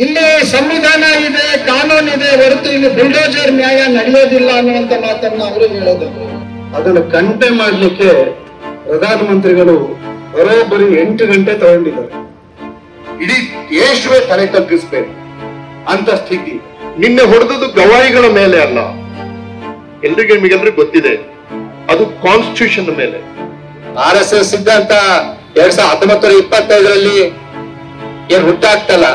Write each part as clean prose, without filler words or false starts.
ಇಲ್ಲಿ ಸಂವಿಧಾನ ಇದೆ, ಕಾನೂನು ಇದೆ, ಹೊರತು ಇಲ್ಲಿ ಬುಲ್ಡೋಜರ್ ನ್ಯಾಯ ನಡೆಯೋದಿಲ್ಲ ಅನ್ನುವಂತ ಮಾತನ್ನ ಅವರು ಹೇಳೋದು. ಅದನ್ನು ಗಂಟೆ ಮಾಡ್ಲಿಕ್ಕೆ ಪ್ರಧಾನಮಂತ್ರಿಗಳು ಬರೋಬ್ಬರಿ 8 ಗಂಟೆ ತಗೊಂಡಿದ್ದಾರೆ. ಇಡೀ ದೇಶವೇ ತಲೆ ತಗ್ಗಿಸ್ಬೇಕು ಅಂತ ಸ್ಥಿತಿ. ನಿನ್ನೆ ಹೊಡೆದದ್ದು ಗವಾಯಿಗಳ ಮೇಲೆ ಅಲ್ಲ, ನಿಮಗೆಲ್ಲರಿಗೂ ಗೊತ್ತಿದೆ, ಅದು ಕಾನ್ಸ್ಟಿಟ್ಯೂಷನ್ ಮೇಲೆ. RSS ಸಿದ್ಧಾಂತ 2019-25 ಏನ್ ಹುಟ್ಟಾಗ್ತಲ್ಲ,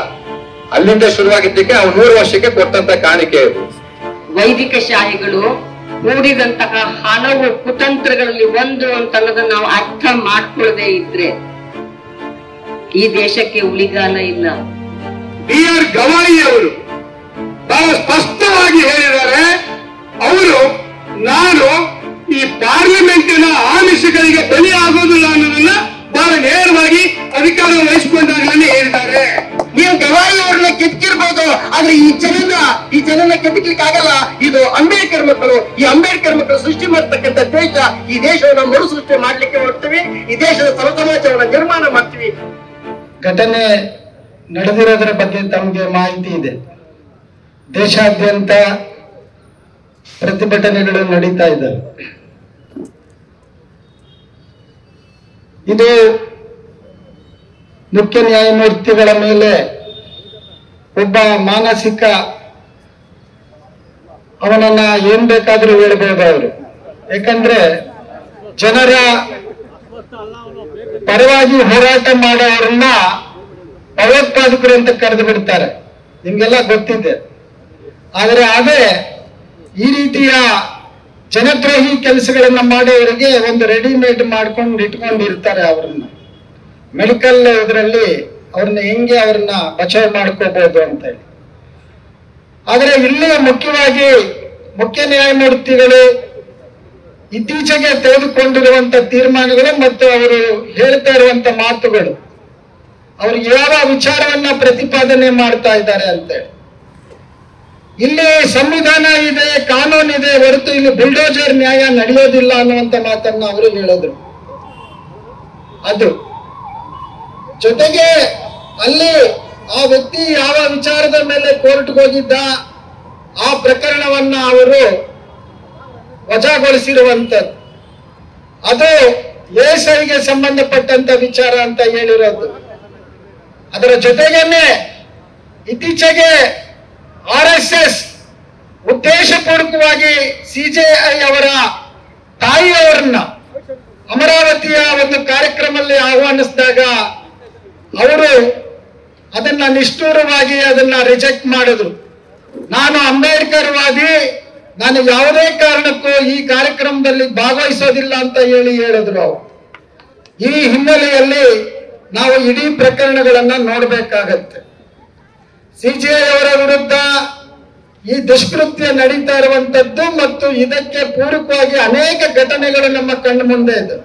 ಅಲ್ಲಿಂದ ಶುರುವಾಗಿದ್ದಕ್ಕೆ ಅವ್ರು 100 ವರ್ಷಕ್ಕೆ ಕೊಟ್ಟಂತ ಕಾಣಿಕೆ ಇದು. ವೈದಿಕ ಶಾಹಿಗಳು ಹೂಡಿದಂತಹ ಹಲವು ಕುತಂತ್ರಗಳಲ್ಲಿ ಒಂದು ಅಂತ ಅನ್ನೋದನ್ನ ನಾವು ಅರ್ಥ ಮಾಡ್ಕೊಳ್ಳದೆ ಇದ್ರೆ ಈ ದೇಶಕ್ಕೆ ಉಳಿಗಾಲ ಇಲ್ಲ. B.R. ಗವಾಯಿ ಅವರು ಬಹಳ ಸ್ಪಷ್ಟವಾಗಿ ಹೇಳಿದ್ದಾರೆ, ಅವರು ನಾನು ಈ ಪಾರ್ಲಿಮೆಂಟಿನ ಆಮಿಷಗಳಿಗೆ ಬಲಿ ಆಗೋದಿಲ್ಲ ಅನ್ನೋದನ್ನ ಬಹಳ ನೇರವಾಗಿ ಅಧಿಕಾರ ವಹಿಸಿಕೊಂಡಾಗಲೇ ಹೇಳಿದ್ದಾರೆ. ನೀವು ಗವಾಯಿ ಅವ್ರನ್ನ ಕೆದಕಿರ್ಬೋದು, ಆದ್ರೆ ಈ ಜನನ ಕೆದಕ್ಲಿಕ್ಕೆ ಆಗಲ್ಲ. ಇದು ಅಂಬೇಡ್ಕರ್ ಮಕ್ಕಳು, ಈ ಅಂಬೇಡ್ಕರ್ ಮಕ್ಕಳು ಸೃಷ್ಟಿ ಮಾಡ್ತಕ್ಕಂಥ ದೇಶ. ಈ ದೇಶವನ್ನು ಮರು ಸೃಷ್ಟಿ ಮಾಡ್ಲಿಕ್ಕೆ ಹೊರಡ್ತೀವಿ, ಈ ದೇಶದ ಸಮಾಜವನ್ನು ನಿರ್ಮಾಣ ಮಾಡ್ತೀವಿ. ಘಟನೆ ನಡೆದಿರೋದ್ರ ಬಗ್ಗೆ ತಮಗೆ ಮಾಹಿತಿ ಇದೆ. ದೇಶಾದ್ಯಂತ ಪ್ರತಿಭಟನೆಗಳು ನಡೀತಾ ಇದ್ದಾವೆ. ಇದು ಮುಖ್ಯ ನ್ಯಾಯಮೂರ್ತಿಗಳ ಮೇಲೆ ಒಬ್ಬ ಮಾನಸಿಕ, ಅವನನ್ನ ಏನ್ ಬೇಕಾದ್ರೂ ಹೇಳ್ಬೋದು ಅವರು. ಯಾಕಂದ್ರೆ ಜನರ ಪರವಾಗಿ ಹೋರಾಟ ಮಾಡೋರನ್ನ ಭಯೋತ್ಪಾದಕರು ಅಂತ ಕರೆದು ಬಿಡ್ತಾರೆ, ನಿಮ್ಗೆಲ್ಲ ಗೊತ್ತಿದೆ. ಆದರೆ ಅದೇ ಈ ರೀತಿಯ ಜನದ್ರೋಹಿ ಕೆಲಸಗಳನ್ನ ಮಾಡೋರಿಗೆ ಒಂದು ರೆಡಿಮೇಡ್ ಮಾಡ್ಕೊಂಡು ಇಟ್ಕೊಂಡಿರ್ತಾರೆ. ಅವ್ರನ್ನ ಮೆಡಿಕಲ್ ಇದರಲ್ಲಿ ಅವ್ರನ್ನ ಹೆಂಗೆ ಅವ್ರನ್ನ ಬಚಾವ್ ಮಾಡ್ಕೋಬಹುದು ಅಂತ ಹೇಳಿ. ಆದರೆ ಇಲ್ಲಿ ಮುಖ್ಯವಾಗಿ ಮುಖ್ಯ ನ್ಯಾಯಮೂರ್ತಿಗಳು ಇತ್ತೀಚೆಗೆ ತೆಗೆದುಕೊಂಡಿರುವಂತ ತೀರ್ಮಾನಗಳು ಮತ್ತು ಅವರು ಹೇಳ್ತಾ ಇರುವಂತ ಮಾತುಗಳು, ಅವರು ಯಾವ ವಿಚಾರವನ್ನ ಪ್ರತಿಪಾದನೆ ಮಾಡ್ತಾ ಇದ್ದಾರೆ ಅಂತೇಳಿ. ಇಲ್ಲಿ ಸಂವಿಧಾನ ಇದೆ, ಕಾನೂನು ಇದೆ, ಹೊರತು ಇಲ್ಲಿ ಬುಲ್ಡೋಜರ್ ನ್ಯಾಯ ನಡೆಯೋದಿಲ್ಲ ಅನ್ನುವಂತ ಮಾತನ್ನ ಅವರು ಹೇಳಿದ್ರು. ಅದು ಜೊತೆಗೆ ಅಲ್ಲಿ ಆ ವ್ಯಕ್ತಿ ಯಾವ ವಿಚಾರದ ಮೇಲೆ ಕೋರ್ಟ್ಗೆ ಹೋಗಿದ್ದ ಆ ಪ್ರಕರಣವನ್ನ ಅವರು ವಜಾಗೊಳಿಸಿರುವಂತದ್ದು, ಅದು ಎಎಸ್ಐಗೆ ಸಂಬಂಧಪಟ್ಟಂತ ವಿಚಾರ ಅಂತ ಹೇಳಿರೋದು. ಅದರ ಜೊತೆಗೇನೆ ಇತ್ತೀಚೆಗೆ RSS ಉದ್ದೇಶಪೂರ್ವಕವಾಗಿ CJI ಅವರ ತಾಯಿಯವರನ್ನ ಅಮರಾವತಿಯ ಒಂದು ಕಾರ್ಯಕ್ರಮದಲ್ಲಿ ಆಹ್ವಾನಿಸಿದಾಗ ಅವರು ಅದನ್ನ ನಿಷ್ಠೂರವಾಗಿ ಅದನ್ನ ರಿಜೆಕ್ಟ್ ಮಾಡಿದ್ರು. ನಾನು ಅಂಬೇಡ್ಕರ್ ವಾದಿ, ನಾನು ಯಾವುದೇ ಕಾರಣಕ್ಕೂ ಈ ಕಾರ್ಯಕ್ರಮದಲ್ಲಿ ಭಾಗವಹಿಸೋದಿಲ್ಲ ಅಂತ ಹೇಳಿದ್ರು ಅವರು. ಈ ಹಿನ್ನೆಲೆಯಲ್ಲಿ ನಾವು ಇಡೀ ಪ್ರಕರಣಗಳನ್ನ ನೋಡ್ಬೇಕಾಗತ್ತೆ. CJI ಅವರ ವಿರುದ್ಧ ಈ ದುಷ್ಕೃತ್ಯ ನಡೀತಾ ಇರುವಂತದ್ದು ಮತ್ತು ಇದಕ್ಕೆ ಪೂರಕವಾಗಿ ಅನೇಕ ಘಟನೆಗಳು ನಮ್ಮ ಕಣ್ಣು ಮುಂದೆ ಇದೆ.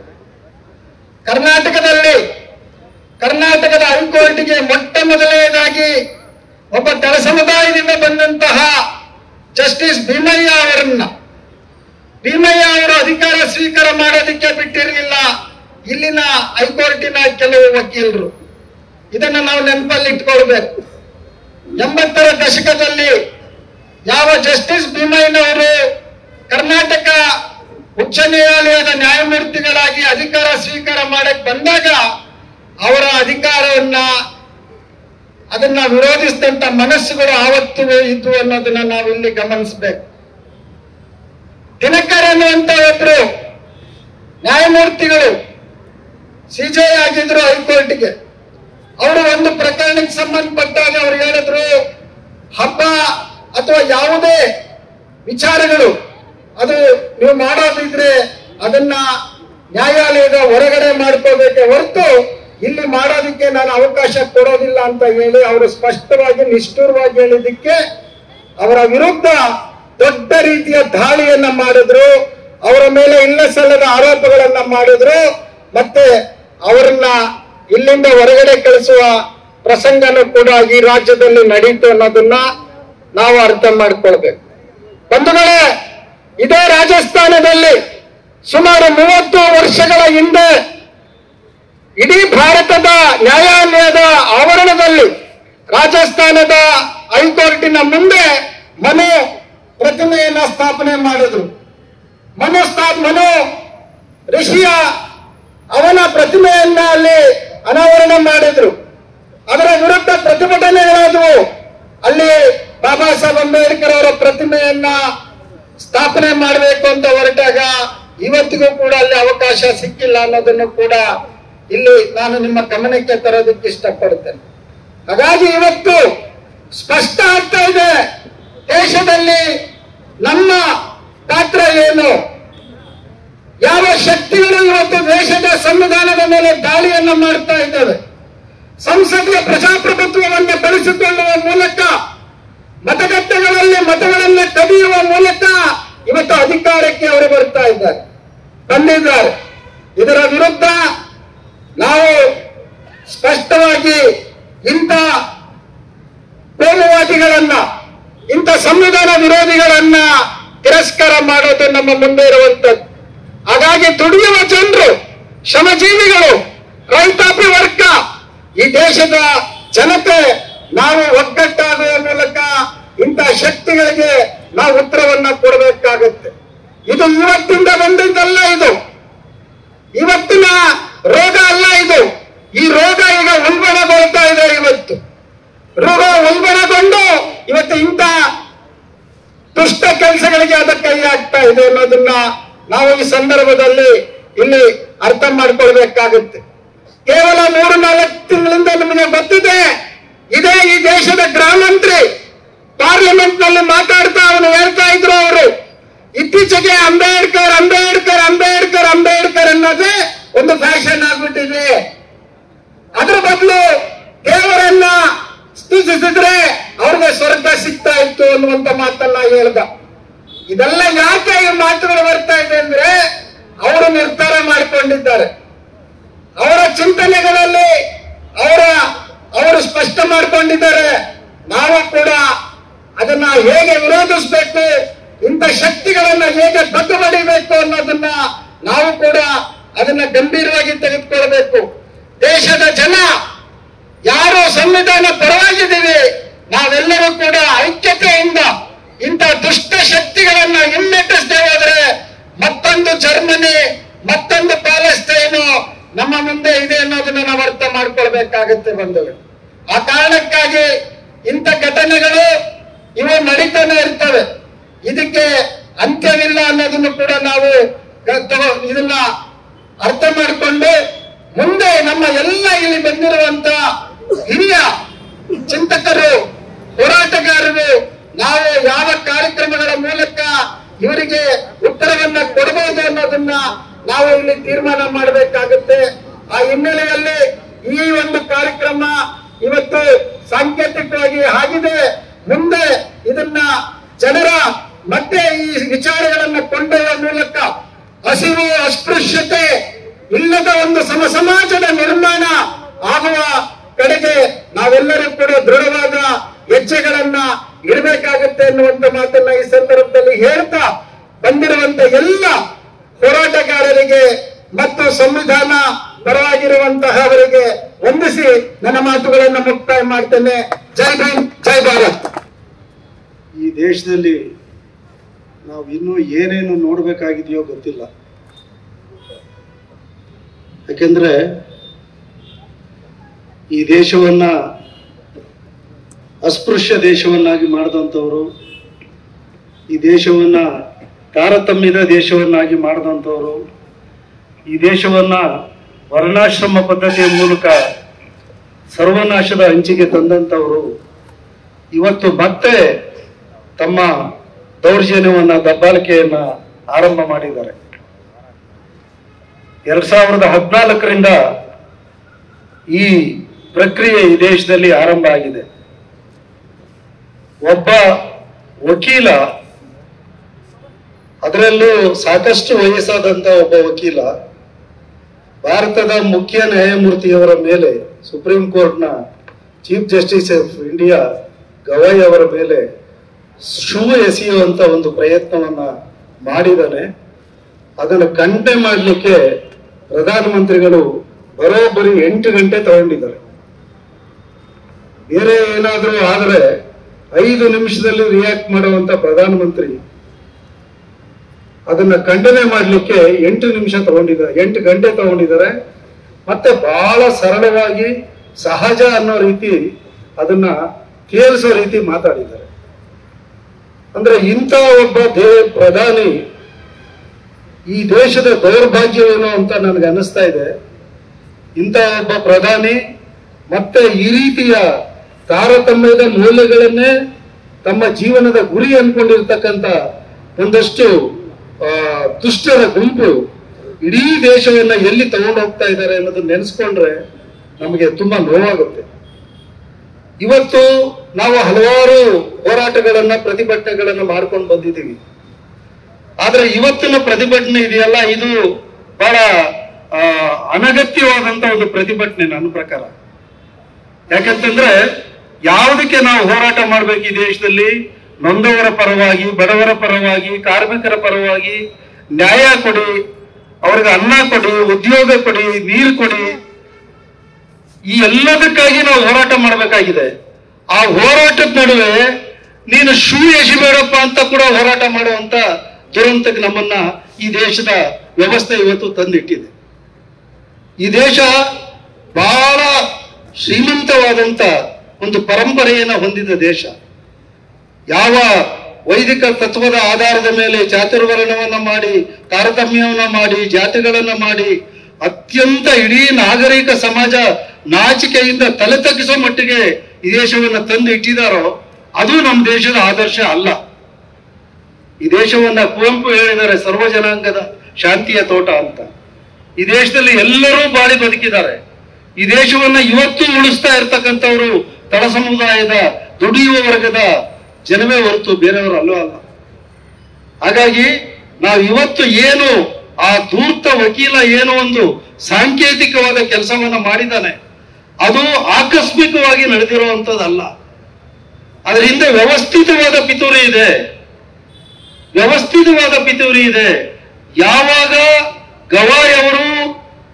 ಕರ್ನಾಟಕದ ಹೈಕೋರ್ಟ್ಗೆ ಮೊಟ್ಟ ಮೊದಲನೇದಾಗಿ ಒಬ್ಬ ತಳ ಸಮುದಾಯದಿಂದ ಬಂದಂತಹ ಜಸ್ಟಿಸ್ ಭೀಮಯ್ಯ ಅವರು ಅಧಿಕಾರ ಸ್ವೀಕಾರ ಮಾಡೋದಕ್ಕೆ ಬಿಟ್ಟಿರಲಿಲ್ಲ ಇಲ್ಲಿನ ಹೈಕೋರ್ಟಿನ ಕೆಲವು ವಕೀಲರು. ಇದನ್ನ ನಾವು ನೆನಪಲ್ಲಿ ಇಟ್ಕೊಳ್ಬೇಕು. 80ರ ದಶಕದಲ್ಲಿ ಯಾವ ಜಸ್ಟಿಸ್ ಭೀಮಯ್ಯನವರು ಕರ್ನಾಟಕ ಉಚ್ಚ ನ್ಯಾಯಾಲಯದ ನ್ಯಾಯಮೂರ್ತಿಗಳಾಗಿ ಅಧಿಕಾರ ಸ್ವೀಕಾರ ಮಾಡಕ್ ಬಂದಾಗ ಅವರ ಅಧಿಕಾರವನ್ನ ಅದನ್ನ ವಿರೋಧಿಸಿದಂತ ಮನಸ್ಸುಗಳು ಆವತ್ತು ಇದ್ವು ಅನ್ನೋದನ್ನ ನಾವು ಇಲ್ಲಿ ಗಮನಿಸಬೇಕು. ದಿನಕರ್ ಅನ್ನುವಂತ ಒಬ್ರು ನ್ಯಾಯಮೂರ್ತಿಗಳು CJI ಆಗಿದ್ರು ಹೈಕೋರ್ಟ್ಗೆ. ಅವರು ಒಂದು ಪ್ರಕರಣಕ್ಕೆ ಸಂಬಂಧಪಟ್ಟಾಗ ಅವರು ಹೇಳಿದ್ರು, ಹಬ್ಬ ಅಥವಾ ಯಾವುದೇ ವಿಚಾರಗಳು ಅದು ನೀವು ಮಾಡೋದಿದ್ರೆ ಅದನ್ನ ನ್ಯಾಯಾಲಯದ ಹೊರಗಡೆ ಮಾಡ್ಕೋಬೇಕೆ ಹೊರತು ಇಲ್ಲಿ ಮಾಡೋದಿಕ್ಕೆ ನಾನು ಅವಕಾಶ ಕೊಡೋದಿಲ್ಲ ಅಂತ ಹೇಳಿ ಅವರು ಸ್ಪಷ್ಟವಾಗಿ ನಿಷ್ಠುರವಾಗಿ ಹೇಳಿದ್ದಕ್ಕೆ ಅವರ ವಿರುದ್ಧ ದೊಡ್ಡ ರೀತಿಯ ದಾಳಿಯನ್ನ ಮಾಡಿದ್ರು. ಅವರ ಮೇಲೆ ಇಲ್ಲ ಸಲ್ಲದ ಆರೋಪಗಳನ್ನ ಮಾಡಿದ್ರು. ಮತ್ತೆ ಅವರನ್ನ ಇಲ್ಲಿಂದ ಹೊರಗಡೆ ಕಳಿಸುವ ಪ್ರಸಂಗನೂ ಕೂಡ ಈ ರಾಜ್ಯದಲ್ಲಿ ನಡೀತು ಅನ್ನೋದನ್ನ ನಾವು ಅರ್ಥ ಮಾಡ್ಕೊಳ್ಬೇಕು. ಬಂಧುಗಳೇ, ಇದೇ ರಾಜಸ್ಥಾನದಲ್ಲಿ ಸುಮಾರು 30 ವರ್ಷಗಳ ಹಿಂದೆ ಇಡೀ ಭಾರತದ ನ್ಯಾಯಾಲಯದ ಆವರಣದಲ್ಲಿ ರಾಜಸ್ಥಾನದ ಹೈಕೋರ್ಟಿನ ಮುಂದೆ ಮನು ಪ್ರತಿಮೆಯನ್ನ ಸ್ಥಾಪನೆ ಮಾಡಿದ್ರು. ಮನು ಋಷಿಯ ಅವನ ಪ್ರತಿಮೆಯನ್ನ ಅಲ್ಲಿ ಅನಾವರಣ ಮಾಡಿದ್ರು. ಅದರ ವಿರುದ್ಧ ಪ್ರತಿಭಟನೆಗಳಾದವು. ಅಲ್ಲಿ ಬಾಬಾ ಸಾಹೇಬ್ ಅಂಬೇಡ್ಕರ್ ಅವರ ಪ್ರತಿಮೆಯನ್ನ ಸ್ಥಾಪನೆ ಮಾಡಬೇಕು ಅಂತ ಹೊರಟಾಗ ಇವತ್ತಿಗೂ ಕೂಡ ಅಲ್ಲಿ ಅವಕಾಶ ಸಿಕ್ಕಿಲ್ಲ ಅನ್ನೋದನ್ನು ಕೂಡ ಇಲ್ಲಿ ನಾನು ನಿಮ್ಮ ಗಮನಕ್ಕೆ ತರೋದಕ್ಕೆ ಇಷ್ಟಪಡುತ್ತೇನೆ. ಹಾಗಾಗಿ ಇವತ್ತು ಸ್ಪಷ್ಟ ಆಗ್ತಾ ಇದೆ, ದೇಶದಲ್ಲಿ ನಮ್ಮ ಪಾತ್ರ ಏನು, ಯಾವ ಶಕ್ತಿಗಳು ಇವತ್ತು ದೇಶದ ಸಂವಿಧಾನದ ಮೇಲೆ ದಾಳಿಯನ್ನ ಮಾಡ್ತಾ ಇದ್ದಾವೆ. ಸಂಸದೀಯ ಪ್ರಜಾಪ್ರಭುತ್ವವನ್ನು ಬೆಳೆಸಿಕೊಳ್ಳುವ ಮೂಲಕ ಮತಗಟ್ಟೆಗಳಲ್ಲಿ ಮತಗಳನ್ನು ಕದಿಯುವ ಮೂಲಕ ಇವತ್ತು ಅಧಿಕಾರಕ್ಕೆ ಅವರು ಬಂದಿದ್ದಾರೆ. ಇದರ ವಿರುದ್ಧ ನಾವು ಸ್ಪಷ್ಟವಾಗಿ ಇಂಥ ಕೋಮುವಾದಿಗಳನ್ನ, ಇಂಥ ಸಂವಿಧಾನ ವಿರೋಧಿಗಳನ್ನ ತಿರಸ್ಕಾರ ಮಾಡೋದು ನಮ್ಮ ಮುಂದೆ ಇರುವಂತದ್ದು. ಹಾಗಾಗಿ ದುಡಿಯುವ ಜನರು, ಶ್ರಮಜೀವಿಗಳು, ರೈತಾಪಿ ವರ್ಗ, ಈ ದೇಶದ ಜನತೆ ನಾವು ಒಗ್ಗಟ್ಟಾಗುವ ಮೂಲಕ ಇಂಥ ಶಕ್ತಿಗಳಿಗೆ ನಾವು ಉತ್ತರವನ್ನ ಕೊಡಬೇಕಾಗುತ್ತೆ. ಇದು ಇವತ್ತಿಂದ ಬಂದಿದ್ದಲ್ಲ, ಇದು ಇವತ್ತಿನ ರೋಗ ಅಲ್ಲ. ಇದು ಈ ರೋಗ ಈಗ ಉಲ್ಬಣಗೊಳ್ತಾ ಇದೆ. ಇವತ್ತು ರೋಗ ಉಲ್ಬಣಗೊಂಡು ಇವತ್ತು ಇಂಥ ದುಷ್ಟ ಕೆಲಸಗಳಿಗೆ ಅದ ಕೈ ಆಗ್ತಾ ಇದೆ ಅನ್ನೋದನ್ನ ನಾವು ಈ ಸಂದರ್ಭದಲ್ಲಿ ಇಲ್ಲಿ ಅರ್ಥ ಮಾಡ್ಕೊಳ್ಬೇಕಾಗುತ್ತೆ. ಕೇವಲ 3-4 ತಿಂಗಳಿಂದ ನಿಮಗೆ ಗೊತ್ತಿದೆ, ಇದೇ ಈ ದೇಶದ ಗೃಹ ಮಂತ್ರಿ ಪಾರ್ಲಿಮೆಂಟ್ ನಲ್ಲಿ ಮಾತಾಡ್ತಾ ಅವನು ಹೇಳ್ತಾ ಇದ್ರು, ಅವರು ಇತ್ತೀಚೆಗೆ ಅಂಬೇಡ್ಕರ್ ಅಂಬೇಡ್ಕರ್ ಅಂಬೇಡ್ಕರ್ ಅಂಬೇಡ್ಕರ್ ಅನ್ನೋದೇ ಒಂದು ಫ್ಯಾಷನ್ ಆಗ್ಬಿಟ್ಟಿದೆ. ಅದ್ರ ಬದಲು ದೇವರನ್ನ ಸ್ತುತಿಸಿದ್ರೆ ಅವ್ರಿಗೆ ಸ್ವರ್ಗ ಸಿಗ್ತಾ ಇತ್ತು ಅನ್ನುವಂತ ಮಾತನ್ನ ಹೇಳ್ದ. ಇದೆಲ್ಲ ಯಾಕೆ ಈ ಮಾತುಗಳು ಬರ್ತಾ ಇದೆ ಅಂದ್ರೆ, ಅವರು ನಿರ್ಧಾರ ಮಾಡಿಕೊಂಡಿದ್ದಾರೆ. ಅವರ ಚಿಂತನೆಗಳಲ್ಲಿ ಅವರು ಸ್ಪಷ್ಟ ಮಾಡಿಕೊಂಡಿದ್ದಾರೆ. ನಾವು ಕೂಡ ಅದನ್ನ ಹೇಗೆ ವಿರೋಧಿಸಬೇಕು, ಇಂಥ ಶಕ್ತಿಗಳನ್ನ ಹೇಗೆ ಬಗ್ಗು ಬಡಿಬೇಕು ಅನ್ನೋದನ್ನ ನಾವು ಕೂಡ ಅದನ್ನ ಗಂಭೀರವಾಗಿ ತೆಗೆದುಕೊಳ್ಬೇಕು. ದೇಶದ ಜನ ಯಾರು ಸಂವಿಧಾನ ಪರವಾಗಿದ್ದೀವಿ, ನಾವೆಲ್ಲರೂ ಕೂಡ ಐಕ್ಯತೆಯಿಂದ ಇಂಥ ದುಷ್ಟ ಶಕ್ತಿಗಳನ್ನ ಹಿಮ್ಮೆಟ್ಟಿಸದೆ ಹೋದ್ರೆ ಮತ್ತೊಂದು ಜರ್ಮನಿ, ಮತ್ತೊಂದು ಪ್ಯಾಲೆಸ್ತೈನು ನಮ್ಮ ಮುಂದೆ ಇದೆ ಅನ್ನೋದನ್ನ ನಾವು ಅರ್ಥ ಮಾಡ್ಕೊಳ್ಬೇಕಾಗುತ್ತೆ ಬಂಧುಗಳು. ಆ ಕಾರಣಕ್ಕಾಗಿ ಇಂಥ ಘಟನೆಗಳು ಇವು ನಡೀತಾನೆ ಇರ್ತವೆ. ಇದಕ್ಕೆ ಅಂತ್ಯವಿಲ್ಲ ಅನ್ನೋದನ್ನು ಕೂಡ ನಾವು ಇದನ್ನ ಅರ್ಥ ಮಾಡಿಕೊಂಡು ಮುಂದೆ ನಮ್ಮ ಎಲ್ಲ ಇಲ್ಲಿ ಬಂದಿರುವಂತ ಹಿರಿಯ ಚಿಂತಕರು, ಹೋರಾಟಗಾರರು, ನಾವು ಯಾವ ಕಾರ್ಯಕ್ರಮಗಳ ಮೂಲಕ ಇವರಿಗೆ ಉತ್ತರವನ್ನ ಕೊಡಬಹುದು ಅನ್ನೋದನ್ನ ನಾವು ಇಲ್ಲಿ ತೀರ್ಮಾನ ಮಾಡಬೇಕಾಗುತ್ತೆ. ಆ ಹಿನ್ನೆಲೆಯಲ್ಲಿ ಈ ಒಂದು ಕಾರ್ಯಕ್ರಮ ಇವತ್ತು ಸಾಂಕೇತಿಕವಾಗಿ ಆಗಿದೆ. ಮುಂದೆ ಇದನ್ನ ಜನರ ಮತ್ತೆ ಈ ವಿಚಾರಗಳನ್ನ ಕೊಂಡೊಯ್ಯುವ ಮೂಲಕ ಹಸಿವು, ಅಸ್ಪೃಶ್ಯತೆ ಇಲ್ಲದ ಒಂದು ಸಮಾಜದ ನಿರ್ಮಾಣ ಆಗುವ ಕಡೆಗೆ ನಾವೆಲ್ಲರೂ ಕೂಡ ದೃಢವಾದ ಹೆಜ್ಜೆಗಳನ್ನ ಇಡಬೇಕಾಗುತ್ತೆ ಎನ್ನುವಂತ ಮಾತನ್ನ ಈ ಸಂದರ್ಭದಲ್ಲಿ ಹೇಳ್ತಾ, ಬಂದಿರುವಂತ ಎಲ್ಲ ಹೋರಾಟಗಾರರಿಗೆ ಮತ್ತು ಸಂವಿಧಾನ ಪರವಾಗಿರುವಂತಹ ಅವರಿಗೆ ವಂದಿಸಿ ನನ್ನ ಮಾತುಗಳನ್ನು ಮುಕ್ತಾಯ ಮಾಡ್ತೇನೆ. ಜೈ ಭೀಮ್, ಜೈ ಭಾರತ್. ಈ ದೇಶದಲ್ಲಿ ನಾವು ಇನ್ನೂ ಏನೇನು ನೋಡಬೇಕಾಗಿದೆಯೋ ಗೊತ್ತಿಲ್ಲ. ಯಾಕೆಂದ್ರೆ ಈ ದೇಶವನ್ನ ಅಸ್ಪೃಶ್ಯ ದೇಶವನ್ನಾಗಿ ಮಾಡಿದಂಥವ್ರು, ಈ ದೇಶವನ್ನ ತಾರತಮ್ಯದ ದೇಶವನ್ನಾಗಿ ಮಾಡಿದಂಥವ್ರು, ಈ ದೇಶವನ್ನ ವರ್ಣಾಶ್ರಮ ಪದ್ಧತಿಯ ಮೂಲಕ ಸರ್ವನಾಶದ ಅಂಚಿಗೆ ತಂದಂಥವರು ಇವತ್ತು ಮತ್ತೆ ತಮ್ಮ ದೌರ್ಜನ್ಯವನ್ನ, ದಬ್ಬಾಳಿಕೆಯನ್ನ ಆರಂಭ ಮಾಡಿದ್ದಾರೆ. 2014ರಿಂದ ಈ ಪ್ರಕ್ರಿಯೆ ಈ ದೇಶದಲ್ಲಿ ಆರಂಭ ಆಗಿದೆ. ಒಬ್ಬ ವಕೀಲ, ಅದರಲ್ಲೂ ಸಾಕಷ್ಟು ವಯಸ್ಸಾದಂತ ಒಬ್ಬ ವಕೀಲ, ಭಾರತದ ಮುಖ್ಯ ನ್ಯಾಯಮೂರ್ತಿಯವರ ಮೇಲೆ, ಸುಪ್ರೀಂ ಕೋರ್ಟ್ನ chief justice of India Gavai ಅವರ ಮೇಲೆ ಶೂ ಎಸೆಯುವಂತ ಒಂದು ಪ್ರಯತ್ನವನ್ನ ಮಾಡಿದ್ದಾನೆ. ಅದನ್ನು ಖಂಡನೆ ಮಾಡಲಿಕ್ಕೆ ಪ್ರಧಾನಮಂತ್ರಿಗಳು ಬರೋಬ್ಬರಿ 8 ಗಂಟೆ ತಗೊಂಡಿದ್ದಾರೆ. ಬೇರೆ ಏನಾದರೂ ಆದ್ರೆ 5 ನಿಮಿಷದಲ್ಲಿ ರಿಯಾಕ್ಟ್ ಮಾಡುವಂತ ಪ್ರಧಾನಮಂತ್ರಿ ಅದನ್ನ ಖಂಡನೆ ಮಾಡಲಿಕ್ಕೆ 8 ನಿಮಿಷ ತಗೊಂಡಿದ್ದಾರೆ, 8 ಗಂಟೆ ತಗೊಂಡಿದ್ದಾರೆ. ಮತ್ತೆ ಬಹಳ ಸರಳವಾಗಿ ಸಹಜ ಅನ್ನೋ ರೀತಿ ಅದನ್ನ ಕೇಳಿಸೋ ರೀತಿ ಮಾತಾಡಿದ್ದಾರೆ. ಅಂದ್ರೆ ಇಂಥ ಒಬ್ಬ ಪ್ರಧಾನಿ ಈ ದೇಶದ ದೌರ್ಭಾಗ್ಯವೇನೋ ಅಂತ ನನಗೆ ಅನಿಸ್ತಾ ಇದೆ. ಇಂಥ ಒಬ್ಬ ಪ್ರಧಾನಿ ಮತ್ತೆ ಈ ರೀತಿಯ ತಾರತಮ್ಯದ ಮೌಲ್ಯಗಳನ್ನೇ ತಮ್ಮ ಜೀವನದ ಗುರಿ ಅನ್ಕೊಂಡಿರ್ತಕ್ಕಂಥ ಒಂದಷ್ಟು ದುಷ್ಟರ ಗುಂಪು ಇಡೀ ದೇಶವನ್ನ ಎಲ್ಲಿ ತಗೊಂಡು ಹೋಗ್ತಾ ಇದ್ದಾರೆ ಅನ್ನೋದನ್ನ ನೆನೆಸ್ಕೊಂಡ್ರೆ ನಮಗೆ ತುಂಬಾ ನೋವಾಗುತ್ತೆ. ಇವತ್ತು ನಾವು ಹಲವಾರು ಹೋರಾಟಗಳನ್ನ ಪ್ರತಿಭಟನೆಗಳನ್ನ ಮಾಡ್ಕೊಂಡು ಬಂದಿದ್ದೀವಿ. ಆದ್ರೆ ಇವತ್ತಿನ ಪ್ರತಿಭಟನೆ ಇದೆಯಲ್ಲ, ಇದು ಬಹಳ ಅನಗತ್ಯವಾದಂತ ಒಂದು ಪ್ರತಿಭಟನೆ ನನ್ನ ಪ್ರಕಾರ. ಯಾಕಂತಂದ್ರೆ ಯಾವುದಕ್ಕೆ ನಾವು ಹೋರಾಟ ಮಾಡ್ಬೇಕು ಈ ದೇಶದಲ್ಲಿ? ನೊಂದವರ ಪರವಾಗಿ, ಬಡವರ ಪರವಾಗಿ, ಕಾರ್ಮಿಕರ ಪರವಾಗಿ ನ್ಯಾಯ ಕೊಡಿ, ಅವ್ರಿಗೆ ಅನ್ನ ಕೊಡಿ, ಉದ್ಯೋಗ ಕೊಡಿ, ನೀರು ಕೊಡಿ. ಈ ಎಲ್ಲದಕ್ಕಾಗಿ ನಾವು ಹೋರಾಟ ಮಾಡಬೇಕಾಗಿದೆ. ಆ ಹೋರಾಟದ ನಡುವೆ ನೀನು ಶೂ ಎಸಿಬೇಡಪ್ಪ ಅಂತ ಕೂಡ ಹೋರಾಟ ಮಾಡುವಂತ ದುರಂತಕ್ಕೆ ನಮ್ಮನ್ನ ಈ ದೇಶದ ವ್ಯವಸ್ಥೆ ಇವತ್ತು ತಂದಿಟ್ಟಿದೆ. ಈ ದೇಶ ಬಹಳ ಶ್ರೀಮಂತವಾದಂತ ಒಂದು ಪರಂಪರೆಯನ್ನ ಹೊಂದಿದ ದೇಶ. ಯಾವ ವೈದಿಕ ತತ್ವದ ಆಧಾರದ ಮೇಲೆ ಚಾತುರ್ವರ್ಣವನ್ನ ಮಾಡಿ, ತಾರತಮ್ಯವನ್ನ ಮಾಡಿ, ಜಾತಿಗಳನ್ನ ಮಾಡಿ, ಅತ್ಯಂತ ಇಡೀ ನಾಗರಿಕ ಸಮಾಜ ನಾಚಿಕೆಯಿಂದ ತಲೆ ತಗ್ಗಿಸೋ ಮಟ್ಟಿಗೆ ಈ ದೇಶವನ್ನ ತಂದು ಇಟ್ಟಿದಾರೋ ಅದು ನಮ್ಮ ದೇಶದ ಆದರ್ಶ ಅಲ್ಲ. ಈ ದೇಶವನ್ನ ಕುವೆಂಪು ಹೇಳಿದ್ದಾರೆ ಸರ್ವ ಜನಾಂಗದ ಶಾಂತಿಯ ತೋಟ ಅಂತ. ಈ ದೇಶದಲ್ಲಿ ಎಲ್ಲರೂ ಬಾಳಿ ಬದುಕಿದ್ದಾರೆ. ಈ ದೇಶವನ್ನ ಇವತ್ತು ಉಳಿಸ್ತಾ ಇರ್ತಕ್ಕಂಥವ್ರು ತಳ ಸಮುದಾಯದ ದುಡಿಯುವ ವರ್ಗದ ಜನವೇ ಹೊರತು ಬೇರೆಯವರು ಅಲ್ಲೂ ಅಲ್ಲ. ಹಾಗಾಗಿ ನಾವು ಇವತ್ತು ಏನು ಆ ಧೂರ್ತ ವಕೀಲ ಏನೋ ಒಂದು ಸಾಂಕೇತಿಕವಾದ ಕೆಲಸವನ್ನ ಮಾಡಿದ್ದಾನೆ, ಅದು ಆಕಸ್ಮಿಕವಾಗಿ ನಡೆದಿರುವಂತದ್ದಲ್ಲ. ಅದರ ಹಿಂದೆ ವ್ಯವಸ್ಥಿತವಾದ ಪಿತೂರಿ ಇದೆ, ವ್ಯವಸ್ಥಿತವಾದ ಪಿತೂರಿ ಇದೆ. ಯಾವಾಗ ಗವಾಯ್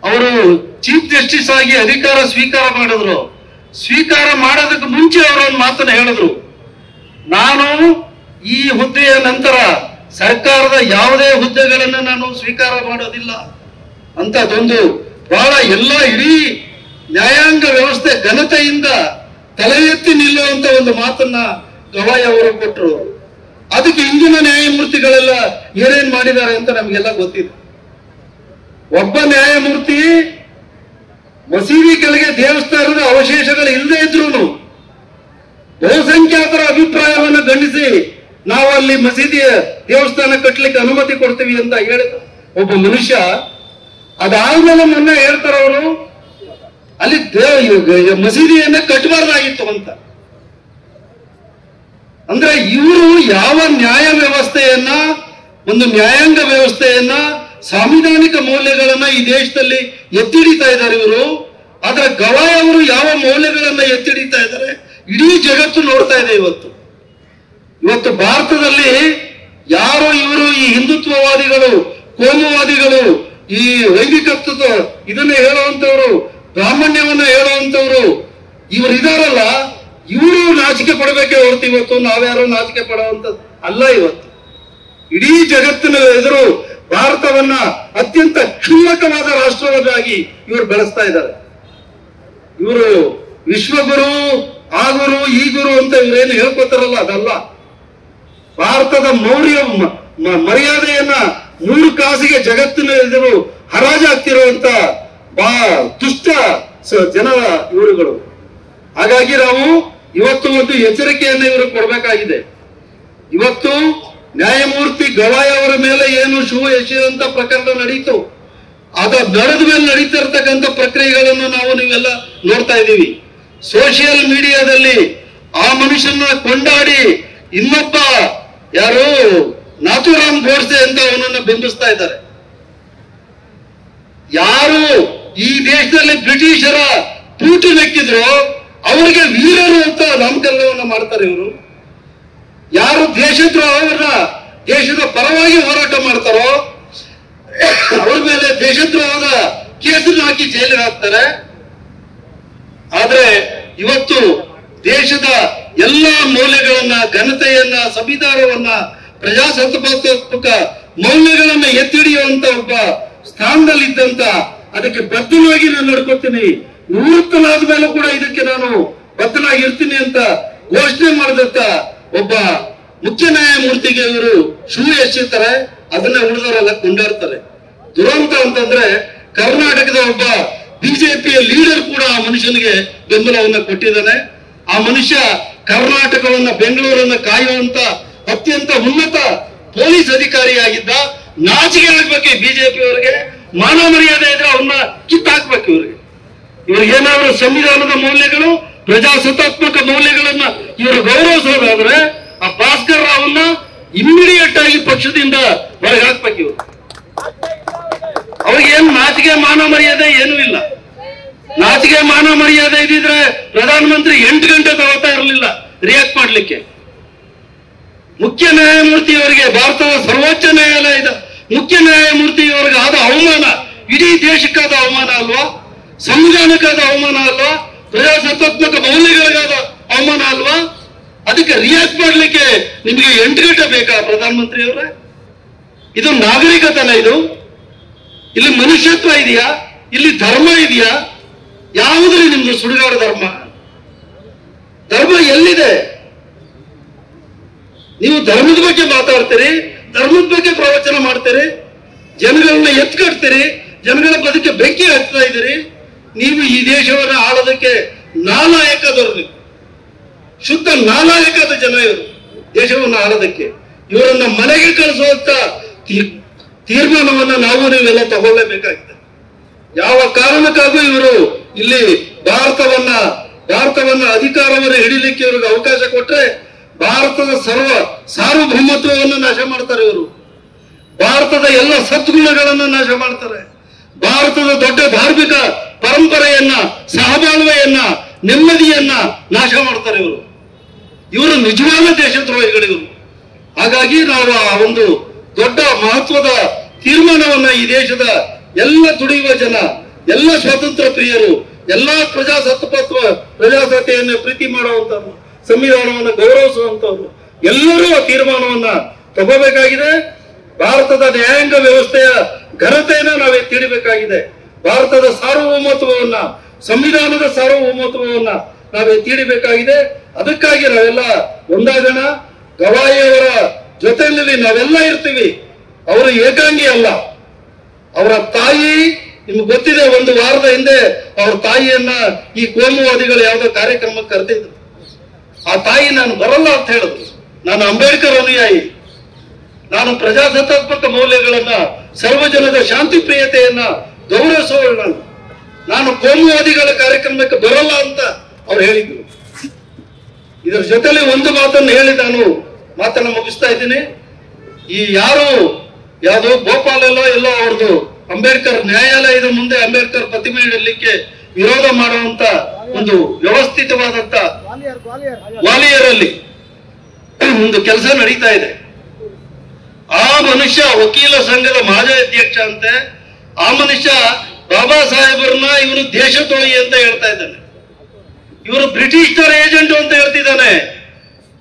ಅವರು ಚೀಫ್ ಜಸ್ಟಿಸ್ ಆಗಿ ಅಧಿಕಾರ ಸ್ವೀಕಾರ ಮಾಡಿದ್ರು, ಸ್ವೀಕಾರ ಮಾಡೋದಕ್ಕೆ ಮುಂಚೆ ಅವರು ಒಂದು ಮಾತನ್ನ ಹೇಳಿದ್ರು, ನಾನು ಈ ಹುದ್ದೆಯ ನಂತರ ಸರ್ಕಾರದ ಯಾವುದೇ ಹುದ್ದೆಗಳನ್ನು ನಾನು ಸ್ವೀಕಾರ ಮಾಡೋದಿಲ್ಲ ಅಂತ ಅದೊಂದು ಬಹಳ ಎಲ್ಲ ಇಡೀ ನ್ಯಾಯಾಂಗ ವ್ಯವಸ್ಥೆ ಘನತೆಯಿಂದ ತಲೆ ಎತ್ತಿ ನಿಲ್ಲುವಂತ ಒಂದು ಮಾತನ್ನ ಗವಾಯ್ ಅವರು ಕೊಟ್ಟರು. ಅದಕ್ಕೆ ಇಂದಿನ ನ್ಯಾಯಮೂರ್ತಿಗಳೆಲ್ಲ ಏನೇನ್ ಮಾಡಿದ್ದಾರೆ ಅಂತ ನಮಗೆಲ್ಲ ಗೊತ್ತಿದೆ. ಒಬ್ಬ ನ್ಯಾಯಮೂರ್ತಿ ಮಸೀದಿ ಕೆಳಗೆ ದೇವಸ್ಥಾನದ ಅವಶೇಷಗಳು ಇಲ್ಲದೆ ಇದ್ರು ಬಹುಸಂಖ್ಯಾತರ ಅಭಿಪ್ರಾಯವನ್ನು ಖಂಡಿಸಿ ನಾವು ಅಲ್ಲಿ ಮಸೀದಿಯ ದೇವಸ್ಥಾನ ಕಟ್ಟಲಿಕ್ಕೆ ಅನುಮತಿ ಕೊಡ್ತೀವಿ ಅಂತ ಹೇಳಿದ ಒಬ್ಬ ಮನುಷ್ಯ, ಅದಾದ್ಮೇಲೆ ಮೊನ್ನೆ ಹೇಳ್ತಾರ ಅವರು ಅಲ್ಲಿ ಮಸೀದಿಯನ್ನ ಕಟ್ಟಬಾರ್ದಾಗಿತ್ತು ಅಂತ. ಅಂದ್ರೆ ಇವರು ಯಾವ ನ್ಯಾಯ ವ್ಯವಸ್ಥೆಯನ್ನ, ಒಂದು ನ್ಯಾಯಾಂಗ ವ್ಯವಸ್ಥೆಯನ್ನ, ಸಾಂವಿಧಾನಿಕ ಮೌಲ್ಯಗಳನ್ನ ಈ ದೇಶದಲ್ಲಿ ಎತ್ತಿಡಿತಾ ಇದ್ದಾರೆ ಇವರು. ಆದ್ರೆ ಗವಾಯ್ ಅವರು ಯಾವ ಮೌಲ್ಯಗಳನ್ನ ಎತ್ತಿಡಿತಾ ಇದ್ದಾರೆ ಇಡೀ ಜಗತ್ತು ನೋಡ್ತಾ ಇದೆ. ಇವತ್ತು ಭಾರತದಲ್ಲಿ ಯಾರೋ ಇವರು ಈ ಹಿಂದುತ್ವವಾದಿಗಳು, ಕೋಮುವಾದಿಗಳು, ಈ ವೈದಿಕತ್ವದ ಇದನ್ನ ಹೇಳುವಂತವ್ರು, ಬ್ರಾಹ್ಮಣ್ಯವನ್ನ ಹೇಳುವಂತವ್ರು ಇವರು ಇದಾರಲ್ಲ, ಇವರು ನಾಚಿಕೆ ಪಡಬೇಕೆ ಹೊರತು ಇವತ್ತು ನಾವ್ಯಾರೋ ನಾಚಿಕೆ ಪಡುವಂಥದ್ದು ಅಲ್ಲ. ಇವತ್ತು ಇಡೀ ಜಗತ್ತಿನ ಎದುರು ಭಾರತವನ್ನ ಅತ್ಯಂತ ಕ್ಷುಲ್ಲಕವಾದ ರಾಷ್ಟ್ರವನ್ನಾಗಿ ಇವರು ಬೆಳೆಸ್ತಾ ಇದ್ದಾರೆ. ಇವರು ವಿಶ್ವಗುರು, ಆ ಗುರು, ಈ ಗುರು ಅಂತ ಇವರೇನು ಹೇಳ್ಕೊತಾರಲ್ಲ, ಅದಲ್ಲ. ಭಾರತದ ಮರ್ಯಾದೆಯನ್ನ 3 ಕಾಸಿಗೆ ಜಗತ್ತಿನ ಎದುರು ಹರಾಜಾಗ್ತಿರುವಂತ ದುಷ್ಟ ಜನ ಇವರುಗಳು. ಹಾಗಾಗಿ ನಾವು ಇವತ್ತು ಒಂದು ಎಚ್ಚರಿಕೆಯನ್ನು ಇವರು ಕೊಡಬೇಕಾಗಿದೆ. ಇವತ್ತು ನ್ಯಾಯಮೂರ್ತಿ ಗವಾಯ್ ಅವರ ಮೇಲೆ ಏನು ಶೂ ಎಸೆಯುವಂತ ಪ್ರಕರಣ ನಡೀತು, ಅದ ನಡೆದ ಮೇಲೆ ನಡೀತಾ ಇರ್ತಕ್ಕಂಥ ಪ್ರಕ್ರಿಯೆಗಳನ್ನು ನೀವೆಲ್ಲ ನೋಡ್ತಾ ಇದ್ದೀವಿ. ಸೋಷಿಯಲ್ ಮೀಡಿಯಾದಲ್ಲಿ ಆ ಮನುಷ್ಯನ ಕೊಂಡಾಡಿ ಇನ್ನೊಬ್ಬ ಯಾರು ನಾಥೂರಾಮ್ ಗೋಡ್ಸೆ ಅಂತ ಅವನನ್ನ ಬಿಂಬಿಸ್ತಾ ಇದ್ದಾರೆ. ಯಾರು ಈ ದೇಶದಲ್ಲಿ ಬ್ರಿಟಿಷರ ತೂಟು ನೆಕ್ಕಿದ್ರು ಅವರಿಗೆ ವೀರರು ಅಂತ ನಾಮಕರಣವನ್ನ ಮಾಡ್ತಾರೆ ಇವರು. ಯಾರು ದೇಶದ್ರೋಹವನ್ನ ದೇಶದ ಪರವಾಗಿ ಹೋರಾಟ ಮಾಡ್ತಾರೋ ಅವ್ರ ಮೇಲೆ ದೇಶದ್ರೋಹದ ಕೇಸನ್ನು ಹಾಕಿ ಜೈಲಿಗೆ ಹಾಕ್ತಾರೆ. ಆದ್ರೆ ಇವತ್ತು ದೇಶದ ಎಲ್ಲ ಮೌಲ್ಯಗಳನ್ನ, ಘನತೆಯನ್ನ, ಸಂವಿಧಾನವನ್ನ, ಪ್ರಜಾಸತ್ತಾತ್ಮಕ ಮೌಲ್ಯಗಳನ್ನ ಎತ್ತಿಡಿಯುವಂತ ಒಬ್ಬ ಸ್ಥಾನದಲ್ಲಿದ್ದಂತ, ಅದಕ್ಕೆ ಬದ್ಧನಾಗಿ ನಾನು ನಡ್ಕೊತೀನಿ, ನಿವೃತ್ತನಾದ ಮೇಲೂ ಕೂಡ ಇದಕ್ಕೆ ನಾನು ಬದ್ಧನಾಗಿರ್ತೀನಿ ಅಂತ ಘೋಷಣೆ ಮಾಡಿದಂತ ಒಬ್ಬ ಮುಖ್ಯ ನ್ಯಾಯಮೂರ್ತಿಗೆ ಇವರು ಶೂ ಎಸೆಯುತ್ತಾರೆ, ಅದನ್ನ ಉಳಿದವರೆಲ್ಲ ಕೊಂಡಾಡ್ತಾರೆ. ದುರಂತ ಅಂತಂದ್ರೆ ಕರ್ನಾಟಕದ ಒಬ್ಬ ಬಿಜೆಪಿಯ ಲೀಡರ್ ಕೂಡ ಆ ಮನುಷ್ಯನಿಗೆ ಬೆಂಬಲವನ್ನ ಕೊಟ್ಟಿದ್ದಾನೆ. ಆ ಮನುಷ್ಯ ಕರ್ನಾಟಕವನ್ನ, ಬೆಂಗಳೂರನ್ನ ಕಾಯುವಂತ ಅತ್ಯಂತ ಉನ್ನತ ಪೊಲೀಸ್ ಅಧಿಕಾರಿಯಾಗಿದ್ದ. ನಾಚಿಕೆ ಆಗ್ಬೇಕು ಬಿಜೆಪಿ ಅವರಿಗೆ. ಮಾನ ಮರ್ಯಾದೆ ಇದ್ರೆ ಅವನ್ನ ಕಿತ್ತಾಕ್ಬೇಕು ಇವ್ರಿಗೆ ಏನಾದ್ರೂ ಸಂವಿಧಾನದ ಮೌಲ್ಯಗಳು, ಪ್ರಜಾಸತ್ತಾತ್ಮಕ ಮೌಲ್ಯಗಳನ್ನ ಇವರು ಗೌರವಿಸೋದಾದ್ರೆ ಆ ಭಾಸ್ಕರ್ ರಾವ್ನ ಇಮ್ಮಿಡಿಯೇಟ್ ಆಗಿ ಪಕ್ಷದಿಂದ ಹೊರಗೆ ಹಾಕ್ಬೇಕು ಇವರು. ಅವ್ರಿಗೆ ಏನು ನಾಚಿಕೆ ಮಾನ ಮರ್ಯಾದೆ ಏನೂ ಇಲ್ಲ. ನಾಚಿಕೆ ಮಾನ ಮರ್ಯಾದೆ ಇದ್ದಿದ್ರೆ ಪ್ರಧಾನಮಂತ್ರಿ 8 ಗಂಟೆ ತಗೋತಾ ಇರಲಿಲ್ಲ ರಿಯಾಕ್ಟ್ ಮಾಡ್ಲಿಕ್ಕೆ. ಮುಖ್ಯ ನ್ಯಾಯಮೂರ್ತಿಯವರಿಗೆ, ಭಾರತದ ಸರ್ವೋಚ್ಚ ನ್ಯಾಯಾಲಯದ ಮುಖ್ಯ ನ್ಯಾಯಮೂರ್ತಿಯವರಿಗೆ ಆದ ಅವಮಾನ ಇಡೀ ದೇಶಕ್ಕಾದ ಅವಮಾನ ಅಲ್ವಾ? ಸಂವಿಧಾನಕ್ಕಾದ ಅವಮಾನ ಅಲ್ವಾ? ಪ್ರಜಾಸತ್ತಾತ್ಮಕ ಮೌಲ್ಯಗಳಿಗಾದ ಅವಮಾನ ಅಲ್ವಾ? ಅದಕ್ಕೆ ರಿಯಾಕ್ಟ್ ಮಾಡ್ಲಿಕ್ಕೆ ನಿಮಗೆ 8 ಗಂಟೆ ಬೇಕಾ ಪ್ರಧಾನಮಂತ್ರಿ ಅವರೇ? ಇದು ನಾಗರಿಕತನ? ಇಲ್ಲಿ ಮನುಷ್ಯತ್ವ ಇದೆಯಾ? ಇಲ್ಲಿ ಧರ್ಮ ಇದೆಯಾ? ಯಾವುದ್ರಿ ನಿಮ್ದು ಸುಡುಗಾಡ ಧರ್ಮ? ಧರ್ಮ ಎಲ್ಲಿದೆ? ನೀವು ಧರ್ಮದ ಬಗ್ಗೆ ಮಾತಾಡ್ತೀರಿ, ಧರ್ಮದ ಬಗ್ಗೆ ಪ್ರವಚನ ಮಾಡ್ತೀರಿ, ಜನಗಳನ್ನ ಎತ್ಕಟ್ತೀರಿ, ಜನಗಳ ಬದುಕೆ ಬೆಂಕಿ ಹಚ್ತಾ ಇದ್ದೀರಿ. ನೀವು ಈ ದೇಶವನ್ನು ಆಳೋದಕ್ಕೆ ನಾಲಾಯಕದವರು, ಶುದ್ಧ ನಾಲಾಯಕದ ಜನ ಇವರು. ದೇಶವನ್ನು ಆಳೋದಕ್ಕೆ ಇವರನ್ನ ಮನೆಗೆ ಕಳಿಸುವಂತ ತೀರ್ಮಾನವನ್ನ ನಾವು ನೀವೆಲ್ಲ ತಗೊಳ್ಳೇಬೇಕಾಗಿದೆ. ಯಾವ ಕಾರಣಕ್ಕಾಗೂ ಇವರು ಇಲ್ಲಿ ಭಾರತವನ್ನ ಅಧಿಕಾರವನ್ನು ಹಿಡಿಲಿಕ್ಕೆ ಇವ್ರಿಗೆ ಅವಕಾಶ ಕೊಟ್ರೆ ಭಾರತದ ಸಾರ್ವಭೌಮತ್ವವನ್ನು ನಾಶ ಮಾಡ್ತಾರೆ ಇವರು. ಭಾರತದ ಎಲ್ಲ ಸದ್ಗುಣಗಳನ್ನ ನಾಶ ಮಾಡ್ತಾರೆ. ಭಾರತದ ದೊಡ್ಡ ಧಾರ್ಮಿಕ ಪರಂಪರೆಯನ್ನ, ಸಹಬಾಳ್ವೆಯನ್ನ, ನೆಮ್ಮದಿಯನ್ನ ನಾಶ ಮಾಡ್ತಾರೆ ಇವರು ನಿಜವಾದ ದೇಶದ್ರೋಹಿಗಳಿವರು. ಹಾಗಾಗಿ ನಾವು ಆ ಒಂದು ದೊಡ್ಡ ಮಹತ್ವದ ತೀರ್ಮಾನವನ್ನ ಈ ದೇಶದ ಎಲ್ಲ ದುಡಿಯುವ ಜನ, ಎಲ್ಲ ಸ್ವಾತಂತ್ರ್ಯ ಪ್ರಿಯರು, ಎಲ್ಲಾ ಪ್ರಜಾಸತ್ತೆಯನ್ನು ಪ್ರೀತಿ ಮಾಡುವಂತವ್ರು, ಸಂವಿಧಾನವನ್ನು ಗೌರವಿಸುವಂತವ್ರು ಎಲ್ಲರೂ ಆ ತೀರ್ಮಾನವನ್ನ ತಗೋಬೇಕಾಗಿದೆ. ಭಾರತದ ನ್ಯಾಯಾಂಗ ವ್ಯವಸ್ಥೆಯ ಘನತೆಯನ್ನ ನಾವು ಎತ್ತಿಡಬೇಕಾಗಿದೆ. ಭಾರತದ ಸಾರ್ವಭೌಮತ್ವವನ್ನ, ಸಂವಿಧಾನದ ಸಾರ್ವಭೌಮತ್ವವನ್ನ ನಾವು ಎತ್ತಿಡಬೇಕಾಗಿದೆ. ಅದಕ್ಕಾಗಿ ನಾವೆಲ್ಲ ಒಂದಾಗೋಣ. ಗವಾಯಿಯವರ ಜೊತೆಯಲ್ಲಿ ನಾವೆಲ್ಲ ಇರ್ತೀವಿ. ಅವರು ಏಕಾಂಗಿ ಅಲ್ಲ. ಅವರ ತಾಯಿ, ನಿಮ್ಗೆ ಗೊತ್ತಿದೆ, 1 ವಾರದ ಹಿಂದೆ ಅವ್ರ ತಾಯಿಯನ್ನ ಈ ಕೋಮುವಾದಿಗಳು ಯಾವುದೋ ಕಾರ್ಯಕ್ರಮಕ್ಕೆ ಕರೆದಿದ್ರು. ಆ ತಾಯಿ ನಾನು ಬರಲ್ಲ ಅಂತ ಹೇಳಿದ್ರು. ನಾನು ಅಂಬೇಡ್ಕರ್ ಅನುಯಾಯಿ, ನಾನು ಪ್ರಜಾಸತ್ತಾತ್ಮಕ ಮೌಲ್ಯಗಳನ್ನ, ಸರ್ವಜನದ ಶಾಂತಿ ಪ್ರಿಯತೆಯನ್ನ ಗೌರವಿಸೋಣ, ನಾನು ಕೋಮುವಾದಿಗಳ ಕಾರ್ಯಕ್ರಮಕ್ಕೆ ಬರಲ್ಲ ಅಂತ ಅವ್ರು ಹೇಳಿದ್ರು. ಇದರ ಜೊತೆಲಿ ಒಂದು ಮಾತನ್ನು ಹೇಳಿ ನಾನು ಮಾತನ್ನ ಮುಗಿಸ್ತಾ ಇದ್ದೀನಿ. ಈ ಯಾವುದು ಭೋಪಾಲೆಲ್ಲೋ ಎಲ್ಲೋ ಅವ್ರದ್ದು ಅಂಬೇಡ್ಕರ್ ನ್ಯಾಯಾಲಯದ ಮುಂದೆ ಅಂಬೇಡ್ಕರ್ ಪ್ರತಿಮೆ ಇಡಲಿಕ್ಕೆ ವಿರೋಧ ಮಾಡುವಂತ ಒಂದು ವ್ಯವಸ್ಥಿತವಾದಂತ ಗ್ವಾಲಿಯರಲ್ಲಿ ಒಂದು ಕೆಲಸ ನಡೀತಾ ಇದೆ. ಆ ಮನುಷ್ಯ ವಕೀಲ ಸಂಘದ ಮಾಜಿ ಅಧ್ಯಕ್ಷ ಅಂತೆ. ಆ ಮನುಷ್ಯ ಬಾಬಾ ಸಾಹೇಬರನ್ನ ಇವನು ದೇಶದ್ರೋಹಿ ಅಂತ ಹೇಳ್ತಾ ಇದ್ದಾನೆ. ಇವರು ಬ್ರಿಟಿಷರ ಏಜೆಂಟ್ ಅಂತ ಹೇಳ್ತಿದ್ದಾನೆ.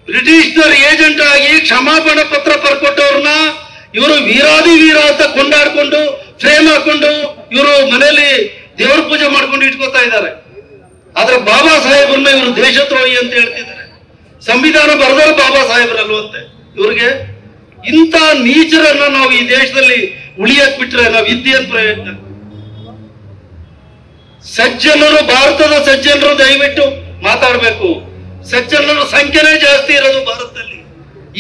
ಬ್ರಿಟಿಷರ ಏಜೆಂಟ್ ಆಗಿ ಕ್ಷಮಾಪಣಾ ಪತ್ರ ಬರ್ಕೊಟ್ಟವ್ರನ್ನ ಇವರು ವೀರಾದಿ ವೀರ ಅಂತ ಕೊಂಡಾಡ್ಕೊಂಡು ಫ್ರೇಮ್ ಹಾಕೊಂಡು ಇವರು ಮನೆಯಲ್ಲಿ ದೇವರ ಪೂಜೆ ಮಾಡ್ಕೊಂಡು ಇಟ್ಕೋತಾ ಇದ್ದಾರೆ. ಆದ್ರೆ ಬಾಬಾ ಸಾಹೇಬ್ರನ್ನ ಇವರು ದೇಶದ್ರೋಹಿ ಅಂತ ಹೇಳ್ತಿದ್ದಾರೆ. ಸಂವಿಧಾನ ಬರೆದವರು ಬಾಬಾ ಸಾಹೇಬ್ರಲ್ವಂತೆ ಇವ್ರಿಗೆ. ಇಂಥ ನೀಚರನ್ನ ನಾವು ಈ ದೇಶದಲ್ಲಿ ಉಳಿಯಕ್ ಬಿಟ್ರೆ ನಾವು ಇದ್ದೇನ್ ಪ್ರಯೋಜನ? ಸಜ್ಜನರು, ಭಾರತದ ಸಜ್ಜನರು ದಯವಿಟ್ಟು ಮಾತಾಡ್ಬೇಕು. ಸಜ್ಜನರ ಸಂಖ್ಯೆನೇ ಜಾಸ್ತಿ ಇರೋದು ಭಾರತದಲ್ಲಿ.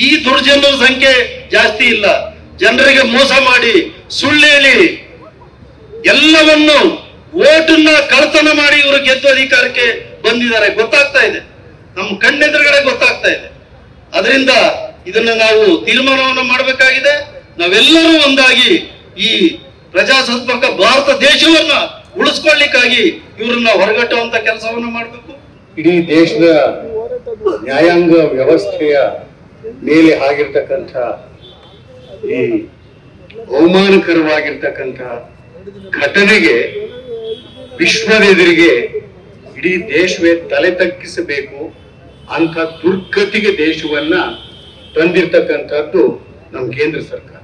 ಈ ದುರ್ಜನರ ಸಂಖ್ಯೆ ಜಾಸ್ತಿ ಇಲ್ಲ. ಜನರಿಗೆ ಮೋಸ ಮಾಡಿ, ಸುಳ್ಳು ಹೇಳಿ, ಎಲ್ಲವನ್ನು ಓಟನ್ನ ಕಳ್ತನ ಮಾಡಿ ಇವರು ಗೆದ್ದು ಅಧಿಕಾರಕ್ಕೆ ಬಂದಿದ್ದಾರೆ. ಗೊತ್ತಾಗ್ತಾ ಇದೆ, ನಮ್ಮ ಕಣ್ಣೆದುರುಗಡೆ ಗೊತ್ತಾಗ್ತಾ ಇದೆ. ಅದರಿಂದ ಇದನ್ನ ನಾವು ತೀರ್ಮಾನವನ್ನು ಮಾಡಬೇಕಾಗಿದೆ. ನಾವೆಲ್ಲರೂ ಒಂದಾಗಿ ಈ ಪ್ರಜಾಸತ್ತಾತ್ಮಕ ಭಾರತ ದೇಶವನ್ನ ಉಳಿಸ್ಕೊಳ್ಳಿಕ್ಕಾಗಿ ಇವರನ್ನ ಹೊರಗಟ್ಟುವಂತ ಕೆಲಸವನ್ನ ಮಾಡಬೇಕು. ಇಡೀ ದೇಶದ ನ್ಯಾಯಾಂಗ ವ್ಯವಸ್ಥೆಯ ಮೇಲೆ ಆಗಿರ್ತಕ್ಕಂಥ ಈ ಅವಮಾನಕರವಾಗಿರ್ತಕ್ಕಂಥ ಘಟನೆಗೆ ವಿಶ್ವದ ಎದುರಿಗೆ ಇಡೀ ದೇಶವೇ ತಲೆ ತಗ್ಗಿಸಬೇಕು. ಅಂಥ ದುರ್ಗತಿಗೆ ದೇಶವನ್ನ ತಂದಿರ್ತಕ್ಕಂಥದ್ದು ನಮ್ಮ ಕೇಂದ್ರ ಸರ್ಕಾರ.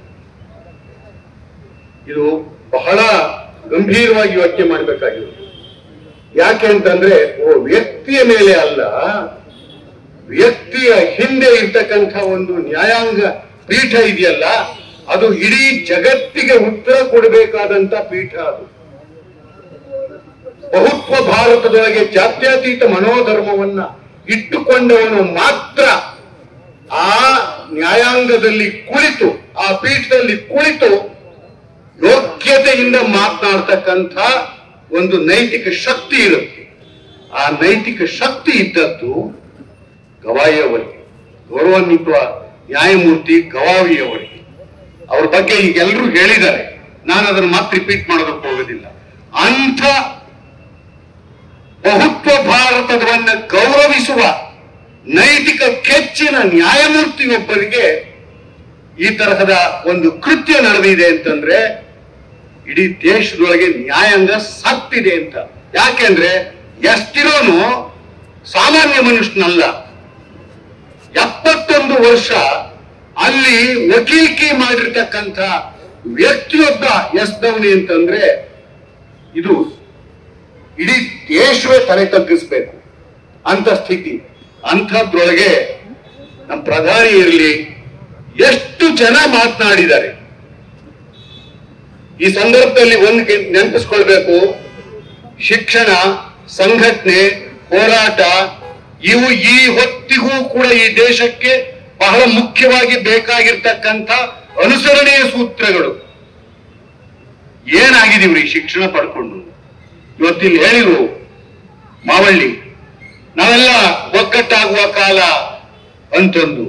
ಇದು ಬಹಳ ಗಂಭೀರವಾಗಿ ಯೋಚನೆ ಮಾಡಬೇಕಾಗಿರೋದು. ಯಾಕೆ ಅಂತಂದ್ರೆ ವ್ಯಕ್ತಿಯ ಮೇಲೆ ಅಲ್ಲ, ವ್ಯಕ್ತಿಯ ಹಿಂದೆ ಇರ್ತಕ್ಕಂಥ ಒಂದು ನ್ಯಾಯಾಂಗ ಪೀಠ ಇದೆಯಲ್ಲ, ಅದು ಇಡೀ ಜಗತ್ತಿಗೆ ಉತ್ತರ ಕೊಡಬೇಕಾದಂತ ಪೀಠ. ಅದು ಬಹುತ್ವ ಭಾರತದೊಳಗೆ ಜಾತ್ಯತೀತ ಮನೋಧರ್ಮವನ್ನ ಇಟ್ಟುಕೊಂಡವನು ಮಾತ್ರ ಆ ನ್ಯಾಯಾಂಗದಲ್ಲಿ ಕುಳಿತು, ಆ ಪೀಠದಲ್ಲಿ ಕುಳಿತು ಯೋಗ್ಯತೆಯಿಂದ ಮಾತನಾಡ್ತಕ್ಕಂಥ ಒಂದು ನೈತಿಕ ಶಕ್ತಿ ಇರುತ್ತೆ. ಆ ನೈತಿಕ ಶಕ್ತಿ ಇದ್ದದ್ದು ಗವಾಯಿಯವರಿಗೆ, ಗೌರವಾನ್ವಿತ ನ್ಯಾಯಮೂರ್ತಿ ಗವಾಯಿಯವರಿಗೆ. ಅವ್ರ ಬಗ್ಗೆ ಈಗೆಲ್ಲರೂ ಹೇಳಿದ್ದಾರೆ, ನಾನು ಅದನ್ನು ಮತ್ತೆ ರಿಪೀಟ್ ಮಾಡೋದಕ್ಕೆ ಹೋಗೋದಿಲ್ಲ. ಅಂಥ ಬಹುತ್ವ ಭಾರತವನ್ನ ಗೌರವಿಸುವ ನೈತಿಕ ಕೆಚ್ಚಿನ ನ್ಯಾಯಮೂರ್ತಿಯೊಬ್ಬರಿಗೆ ಈ ತರಹದ ಒಂದು ಕೃತ್ಯ ನಡೆದಿದೆ ಅಂತಂದ್ರೆ ಇಡೀ ದೇಶದೊಳಗೆ ನ್ಯಾಯಾಂಗ ಸತ್ತಿದೆ ಅಂತ. ಯಾಕೆಂದ್ರೆ ಎಷ್ಟಿರೋನು ಸಾಮಾನ್ಯ ಮನುಷ್ಯನಲ್ಲ. 71 ವರ್ಷ ಅಲ್ಲಿ ವಕೀಲಿಕೆ ಮಾಡಿರ್ತಕ್ಕಂಥ ವ್ಯಕ್ತಿಯೊಬ್ಬ ಎಸ್ದವನಿ ಅಂತಂದ್ರೆ ಇದು ಇಡೀ ದೇಶವೇ ತಲೆ ತಗ್ಗಿಸ್ಬೇಕು ಅಂತ ಸ್ಥಿತಿ. ಅಂಥದ್ರೊಳಗೆ ನಮ್ಮ ಪ್ರಧಾನಿ ಇರಲಿ, ಎಷ್ಟು ಜನ ಮಾತನಾಡಿದ್ದಾರೆ. ಈ ಸಂದರ್ಭದಲ್ಲಿ ಒಂದು ನೆನಪಿಸ್ಕೊಳ್ಬೇಕು, ಶಿಕ್ಷಣ, ಸಂಘಟನೆ, ಹೋರಾಟ ಇವು ಈ ಹೊತ್ತಿಗೂ ಕೂಡ ಈ ದೇಶಕ್ಕೆ ಬಹಳ ಮುಖ್ಯವಾಗಿ ಬೇಕಾಗಿರ್ತಕ್ಕಂಥ ಅನುಸರಣೆಯ ಸೂತ್ರಗಳು. ಏನಾಗಿದೀವ್ರಿ ಶಿಕ್ಷಣ ಪಡ್ಕೊಂಡು? ಇವತ್ತಿಲ್ಲಿ ಹೇಳಿರು ಮಾವಳ್ಳಿ, ನಾವೆಲ್ಲ ಒಗ್ಗಟ್ಟಾಗುವ ಕಾಲ ಅಂತಂದು.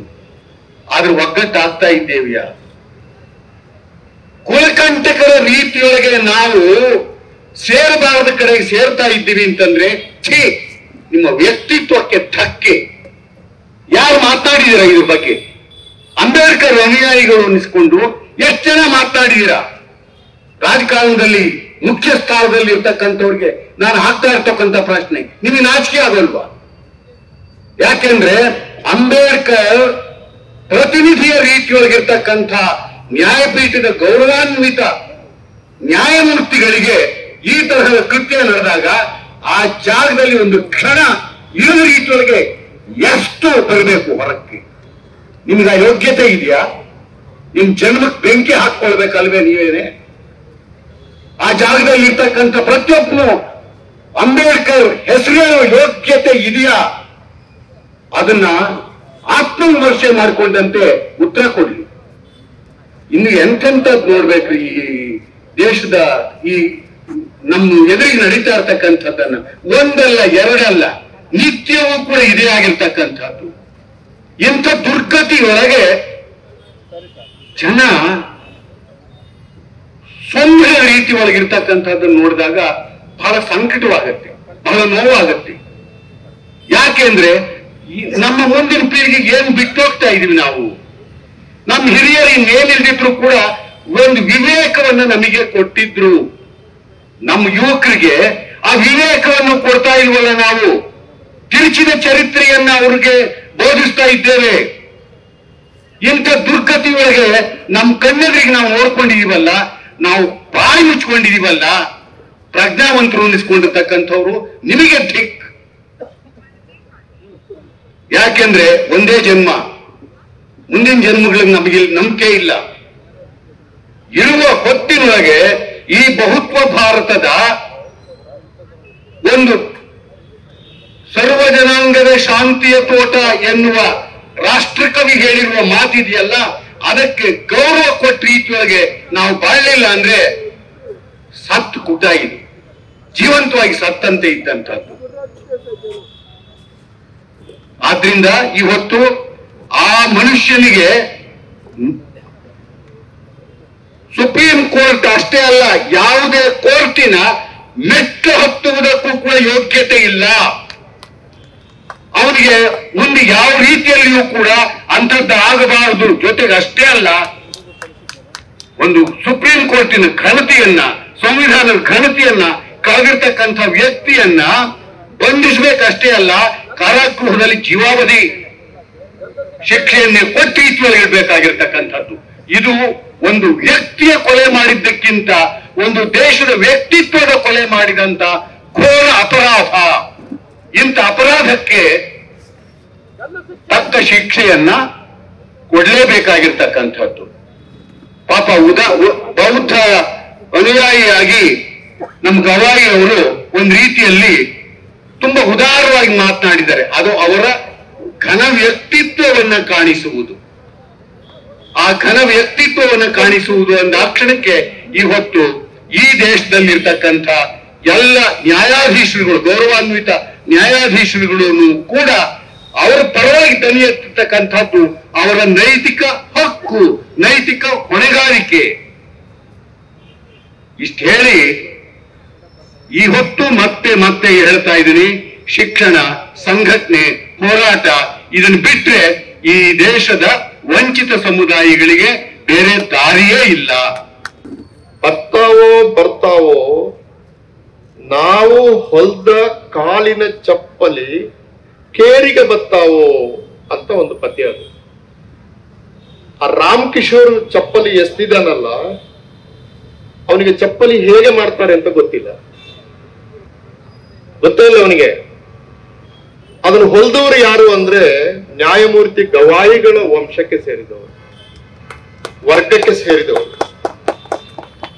ಆದ್ರೆ ಒಗ್ಗಟ್ಟಾಗ್ತಾ ಇದ್ದೇವಿಯಾ? ಕುಲಕಂಟಕರ ರೀತಿಯೊಳಗೆ ನಾವು ಸೇರಬಾರದ ಕಡೆಗೆ ಸೇರ್ತಾ ಇದ್ದೀವಿ ಅಂತಂದ್ರೆ ಛೀ, ನಿಮ್ಮ ವ್ಯಕ್ತಿತ್ವಕ್ಕೆ ಧಕ್ಕೆ. ಯಾರು ಮಾತನಾಡಿದೀರ ಇದ್ರ ಬಗ್ಗೆ? ಅಂಬೇಡ್ಕರ್ ಅನುಯಾಯಿಗಳು ಅನ್ನಿಸ್ಕೊಂಡು ಎಷ್ಟು ಜನ ಮಾತನಾಡಿದೀರಾ? ರಾಜಕಾರಣದಲ್ಲಿ ಮುಖ್ಯ ಸ್ಥಾನದಲ್ಲಿ ಇರ್ತಕ್ಕಂಥವ್ರಿಗೆ ನಾನು ಹಾಕ್ತಾ ಇರ್ತಕ್ಕಂಥ ಪ್ರಶ್ನೆ, ನಿಮಗೆ ನಾಚಿಕೆ ಆಗಲ್ವಾ? ಯಾಕೆಂದ್ರೆ ಅಂಬೇಡ್ಕರ್ ಪ್ರತಿನಿಧಿಯ ರೀತಿಯೊಳಗಿರ್ತಕ್ಕಂಥ ನ್ಯಾಯಪೀಠದ ಗೌರವಾನ್ವಿತ ನ್ಯಾಯಮೂರ್ತಿಗಳಿಗೆ ಈ ತರಹದ ಕೃತ್ಯ ನಡೆದಾಗ ಆ ಜಾಗದಲ್ಲಿ ಒಂದು ಕ್ಷಣ ಇರುವ ರೀತಿಯೊಳಗೆ ಎಷ್ಟು ಬರಬೇಕು ಹೊರಕ್ಕೆ? ನಿಮ್ಗೆ ಆ ಯೋಗ್ಯತೆ ಇದೆಯಾ? ನಿಮ್ ಜನ್ಮಕ್ಕೆ ಬೆಂಕಿ ಹಾಕೊಳ್ಬೇಕಲ್ವೇ ನೀವೇನೆ? ಆ ಜಾಗದಲ್ಲಿ ಇರ್ತಕ್ಕಂಥ ಪ್ರತಿಯೊಬ್ಬನು ಅಂಬೇಡ್ಕರ್ ಹೆಸರು ಯೋಗ್ಯತೆ ಇದೆಯಾ? ಅದನ್ನ ಆತ್ಮವಿಮರ್ಶೆ ಮಾಡಿಕೊಂಡಂತೆ ಉತ್ತರ ಕೊಡ್ಲಿ. ಇನ್ನು ಎಂತೆಂಥದ್ದು ನೋಡ್ಬೇಕ್ರಿ ಈ ದೇಶದ ಈ ನಮ್ಮ ಎದುರಿಗೆ ನಡೀತಾ ಇರ್ತಕ್ಕಂಥದ್ದನ್ನ. ಒಂದಲ್ಲ ಎರಡಲ್ಲ, ನಿತ್ಯವೂ ಕೂಡ ಇದೇ ಆಗಿರ್ತಕ್ಕಂಥದ್ದು. ಇಂಥ ದುರ್ಗತಿಯೊಳಗೆ ಜನ ಸೊಂದಿನ ರೀತಿ ಒಳಗಿರ್ತಕ್ಕಂಥದ್ದನ್ನು ನೋಡಿದಾಗ ಬಹಳ ಸಂಕಟವಾಗತ್ತೆ, ಬಹಳ ನೋವಾಗತ್ತೆ. ಯಾಕೆಂದ್ರೆ ನಮ್ಮ ಮುಂದಿನ ಪೀಳಿಗೆಗೆ ಏನು ಬಿಟ್ಟು ಹೋಗ್ತಾ ಇದೀವಿ ನಾವು? ನಮ್ಮ ಹಿರಿಯರು ಇನ್ನೇನಿಲ್ದಿದ್ರು ಕೂಡ ಒಂದು ವಿವೇಕವನ್ನು ನಮಗೆ ಕೊಟ್ಟಿದ್ರು. ನಮ್ಮ ಯುವಕರಿಗೆ ಆ ವಿವೇಕವನ್ನು ಕೊಡ್ತಾ ಇಲ್ವಲ್ಲ ನಾವು? ತಿರುಚಿದ ಚರಿತ್ರೆಯನ್ನ ಅವ್ರಿಗೆ ಬೋಧಿಸ್ತಾ ಇದ್ದೇವೆ. ಇಂಥ ದುರ್ಗತಿಯೊಳಗೆ ನಮ್ಮ ಕಣ್ಣೆದುರಿಗೆ ನಾವು ನೋಡ್ಕೊಂಡಿದೀವಲ್ಲ, ನಾವು ಬಾಯಿ ಮುಚ್ಕೊಂಡಿದೀವಲ್ಲ. ಪ್ರಜ್ಞಾವಂತರು ಅನ್ನಿಸ್ಕೊಂಡಿರ್ತಕ್ಕಂಥವ್ರು ನಿಮಗೆ ಧಿಕ್. ಯಾಕೆಂದ್ರೆ ಒಂದೇ ಜನ್ಮ, ಮುಂದಿನ ಜನ್ಮಗಳಿಗೆ ನಮಗೆ ನಂಬಿಕೆ ಇಲ್ಲ. ಇರುವ ಹೊತ್ತಿನೊಳಗೆ ಈ ಬಹುತ್ವ ಭಾರತದ ಒಂದು ಸರ್ವ ಜನಾಂಗದ ಶಾಂತಿಯ ತೋಟ ಎನ್ನುವ ರಾಷ್ಟ್ರಕವಿ ಹೇಳಿರುವ ಮಾತಿದೆಯಲ್ಲ, ಅದಕ್ಕೆ ಗೌರವ ಕೊಟ್ಟ ರೀತಿಯೊಳಗೆ ನಾವು ಬಾಳಲಿಲ್ಲ ಅಂದ್ರೆ ಸತ್ತು ಕುಟ್ಟಾಗಿದೆ, ಜೀವಂತವಾಗಿ ಸತ್ತಂತೆ ಇದ್ದಂಥದ್ದು. ಆದ್ರಿಂದ ಇವತ್ತು ಆ ಮನುಷ್ಯನಿಗೆ ಸುಪ್ರೀಂ ಕೋರ್ಟ್ ಅಷ್ಟೇ ಅಲ್ಲ, ಯಾವುದೇ ಕೋರ್ಟಿನ ಮೆಟ್ಟು ಹತ್ತುವುದಕ್ಕೂ ಕೂಡ ಯೋಗ್ಯತೆ ಇಲ್ಲ. ಅವನಿಗೆ ಮುಂದೆ ಯಾವ ರೀತಿಯಲ್ಲಿಯೂ ಕೂಡ ಅಂಥದ್ದು ಆಗಬಾರದು. ಜೊತೆಗೆ ಅಷ್ಟೇ ಅಲ್ಲ, ಒಂದು ಸುಪ್ರೀಂ ಕೋರ್ಟಿನ ಘನತೆಯನ್ನ, ಸಂವಿಧಾನದ ಘನತೆಯನ್ನ ಕಳೆದಿರ್ತಕ್ಕಂಥ ವ್ಯಕ್ತಿಯನ್ನ ಬಂಧಿಸಬೇಕಷ್ಟೇ ಅಲ್ಲ, ಕಾರಾಗೃಹದಲ್ಲಿ ಜೀವಾವಧಿ ಶಿಕ್ಷೆಯನ್ನೇ ಕೊಟ್ಟು ಇತ್ವಲ್ಲಿ ಇಡಬೇಕಾಗಿರ್ತಕ್ಕಂಥದ್ದು. ಇದು ಒಂದು ವ್ಯಕ್ತಿಯ ಕೊಲೆ ಮಾಡಿದ್ದಕ್ಕಿಂತ ಒಂದು ದೇಶದ ವ್ಯಕ್ತಿತ್ವದ ಕೊಲೆ ಮಾಡಿದಂತ ಘೋರ ಅಪರಾಧ. ಇಂಥ ಅಪರಾಧಕ್ಕೆ ತಕ್ಕ ಶಿಕ್ಷೆಯನ್ನ ಕೊಡಲೇಬೇಕಾಗಿರ್ತಕ್ಕಂಥದ್ದು. ಪಾಪ ಬೌದ್ಧ ಅನುಯಾಯಿಯಾಗಿ ನಮ್ಮ ಗವಾಯಿ ಅವರು ಒಂದು ರೀತಿಯಲ್ಲಿ ತುಂಬಾ ಉದಾರವಾಗಿ ಮಾತನಾಡಿದ್ದಾರೆ. ಅದು ಅವರ ಘನ ವ್ಯಕ್ತಿತ್ವವನ್ನ ಕಾಣಿಸುವುದು. ಆ ಘನ ವ್ಯಕ್ತಿತ್ವವನ್ನು ಕಾಣಿಸುವುದು ಅಂದಾಕ್ಷಣಕ್ಕೆ ಇವತ್ತು ಈ ದೇಶದಲ್ಲಿರ್ತಕ್ಕಂಥ ಎಲ್ಲ ನ್ಯಾಯಾಧೀಶರುಗಳು, ಗೌರವಾನ್ವಿತ ನ್ಯಾಯಾಧೀಶರುಗಳನ್ನು ಕೂಡ ಅವರ ಪರವಾಗಿ ದನಿ ಎತ್ತತಕ್ಕಂಥದ್ದು ಅವರ ನೈತಿಕ ಹಕ್ಕು, ನೈತಿಕ ಹೊಣೆಗಾರಿಕೆ. ಇಷ್ಟು ಹೇಳಿ ಇವತ್ತು ಮತ್ತೆ ಮತ್ತೆ ಹೇಳ್ತಾ ಇದ್ದೀನಿ, ಶಿಕ್ಷಣ, ಸಂಘಟನೆ, ಹೋರಾಟ ಇದನ್ನು ಬಿಟ್ರೆ ಈ ದೇಶದ ವಂಚಿತ ಸಮುದಾಯಗಳಿಗೆ ಬೇರೆ ದಾರಿಯೇ ಇಲ್ಲ. ಬರ್ತಾವೋ ನಾವು ಹೊಲ್ದ ಕಾಲಿನ ಚಪ್ಪಲಿ ಕೇರಿಗೆ ಬತ್ತಾವೋ ಅಂತ ಒಂದು ಪದ್ಯ. ಅದು ಆ ರಾಮ್ ಕಿಶೋರ್ ಚಪ್ಪಲಿ ಎಸ್ತಿದಾನಲ್ಲ, ಅವನಿಗೆ ಚಪ್ಪಲಿ ಹೇಗೆ ಮಾಡ್ತಾರೆ ಅಂತ ಗೊತ್ತಿಲ್ಲ ಅವನಿಗೆ. ಅದನ್ನು ಹೊಲ್ದವರು ಯಾರು ಅಂದ್ರೆ ನ್ಯಾಯಮೂರ್ತಿ ಗವಾಯಿಗಳ ವಂಶಕ್ಕೆ ಸೇರಿದವರು, ವರ್ಗಕ್ಕೆ ಸೇರಿದವರು.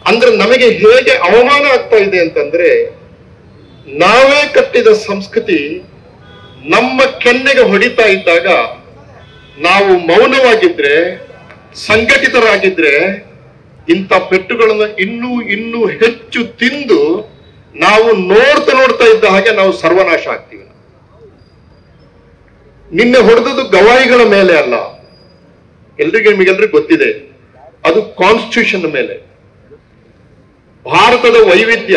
ಅಂದ್ರೆ ನಮಗೆ ಹೇಗೆ ಅವಮಾನ ಆಗ್ತಾ ಇದೆ ಅಂತಂದ್ರೆ, ನಾವೇ ಕಟ್ಟಿದ ಸಂಸ್ಕೃತಿ ನಮ್ಮ ಕೆನ್ನೆಗೆ ಹೊಡಿತಾ ಇದ್ದಾಗ ನಾವು ಮೌನವಾಗಿದ್ರೆ, ಸಂಘಟಿತರಾಗಿದ್ರೆ ಇಂಥ ಪೆಟ್ಟುಗಳನ್ನು ಇನ್ನೂ ಹೆಚ್ಚು ತಿಂದು ನಾವು ನೋಡ್ತಾ ಇದ್ದ ಹಾಗೆ ನಾವು ಸರ್ವನಾಶ ಆಗ್ತೀವಿ. ನಿನ್ನೆ ಹೊಡೆದದ್ದು ಗವಾಯಿಗಳ ಮೇಲೆ ಅಲ್ಲ, ನಿಮಗೆಲ್ರಿಗೂ ಗೊತ್ತಿದೆ, ಅದು ಕಾನ್ಸ್ಟಿಟ್ಯೂಷನ್ ಮೇಲೆ. ಭಾರತದ ವೈವಿಧ್ಯ,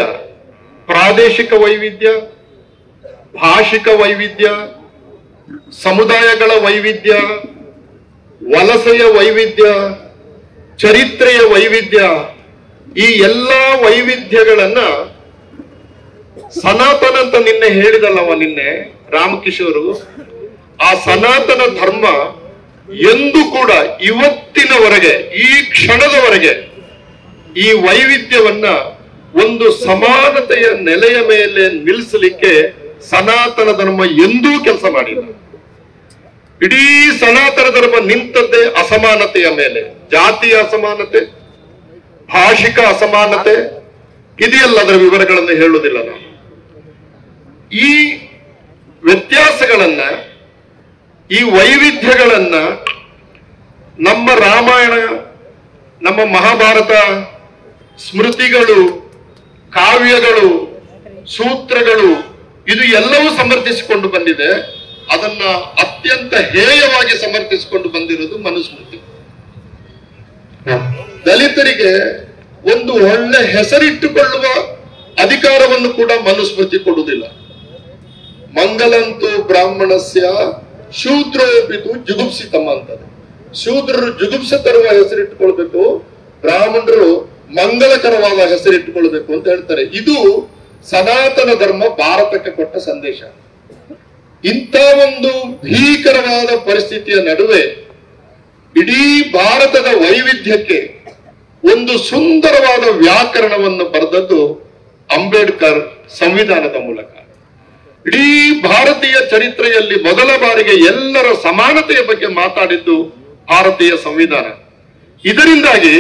ಪ್ರಾದೇಶಿಕ ವೈವಿಧ್ಯ, ಭಾಷಿಕ ವೈವಿಧ್ಯ, ಸಮುದಾಯಗಳ ವೈವಿಧ್ಯ, ವಲಸೆಯ ವೈವಿಧ್ಯ, ಚರಿತ್ರೆಯ ವೈವಿಧ್ಯ, ಈ ಎಲ್ಲಾ ವೈವಿಧ್ಯಗಳನ್ನ ಸನಾತನ ಅಂತ ನಿನ್ನೆ ಹೇಳಿದಲ್ಲವ ನಿನ್ನೆ ರಾಮಕಿಶೋರು. ಆ ಸನಾತನ ಧರ್ಮ ಎಂದು ಕೂಡ ಇವತ್ತಿನವರೆಗೆ, ಈ ಕ್ಷಣದವರೆಗೆ ಈ ವೈವಿಧ್ಯವನ್ನ ಒಂದು ಸಮಾನತೆಯ ನೆಲೆಯ ಮೇಲೆ ನಿಲ್ಲಿಸಲಿಕ್ಕೆ ಸನಾತನ ಧರ್ಮ ಎಂದೂ ಕೆಲಸ ಮಾಡಿಲ್ಲ. ಇಡೀ ಸನಾತನ ಧರ್ಮ ನಿಂತದ್ದೇ ಅಸಮಾನತೆಯ ಮೇಲೆ. ಜಾತಿಯ ಅಸಮಾನತೆ, ಭಾಷಿಕ ಅಸಮಾನತೆ ಇದೆಯಲ್ಲ, ಅದರ ವಿವರಗಳನ್ನು ಹೇಳುವುದಿಲ್ಲ ನಾನು. ಈ ವ್ಯತ್ಯಾಸಗಳನ್ನ, ಈ ವೈವಿಧ್ಯಗಳನ್ನ ನಮ್ಮ ರಾಮಾಯಣ, ನಮ್ಮ ಮಹಾಭಾರತ, ಸ್ಮೃತಿಗಳು, ಕಾವ್ಯಗಳು, ಸೂತ್ರಗಳು ಇದು ಎಲ್ಲವೂ ಸಮರ್ಥಿಸಿಕೊಂಡು ಬಂದಿದೆ. ಅದನ್ನ ಅತ್ಯಂತ ಹೇಯವಾಗಿ ಸಮರ್ಥಿಸಿಕೊಂಡು ಬಂದಿರುವುದು ಮನುಸ್ಮೃತಿ. ದಲಿತರಿಗೆ ಒಂದು ಒಳ್ಳೆ ಹೆಸರಿಟ್ಟುಕೊಳ್ಳುವ ಅಧಿಕಾರವನ್ನು ಕೂಡ ಮನುಸ್ಮೃತಿ ಕೊಡುವುದಿಲ್ಲ. ಮಂಗಲಂತೂ ಬ್ರಾಹ್ಮಣಸ್ಯ ಶೂದ್ರೋಪಿತು ಜುಗುಪ್ಸಿತಮ್ಮ ಅಂತದೆ. ಶೂದ್ರರು ಜುಗುಪ್ಸೆ ತರುವ ಹೆಸರಿಟ್ಟುಕೊಳ್ಬೇಕು, ಬ್ರಾಹ್ಮಣರು ಮಂಗಲಕರವಾದ ಹೆಸರಿಟ್ಟುಕೊಳ್ಬೇಕು ಅಂತ ಹೇಳ್ತಾರೆ. ಇದು ಸನಾತನ ಧರ್ಮ ಭಾರತಕ್ಕೆ ಕೊಟ್ಟ ಸಂದೇಶ. ಇಂಥ ಒಂದು ಭೀಕರವಾದ ಪರಿಸ್ಥಿತಿಯ ನಡುವೆ ಇಡೀ ಭಾರತದ ವೈವಿಧ್ಯಕ್ಕೆ ಒಂದು ಸುಂದರವಾದ ವ್ಯಾಕರಣವನ್ನು ಬರೆದದ್ದು ಅಂಬೇಡ್ಕರ್ ಸಂವಿಧಾನದ ಮೂಲಕ. ಇಡೀ ಭಾರತೀಯ ಚರಿತ್ರೆಯಲ್ಲಿ ಮೊದಲ ಬಾರಿಗೆ ಎಲ್ಲರ ಸಮಾನತೆಯ ಬಗ್ಗೆ ಮಾತಾಡಿದ್ದು ಭಾರತೀಯ ಸಂವಿಧಾನ. ಇದರಿಂದಾಗಿ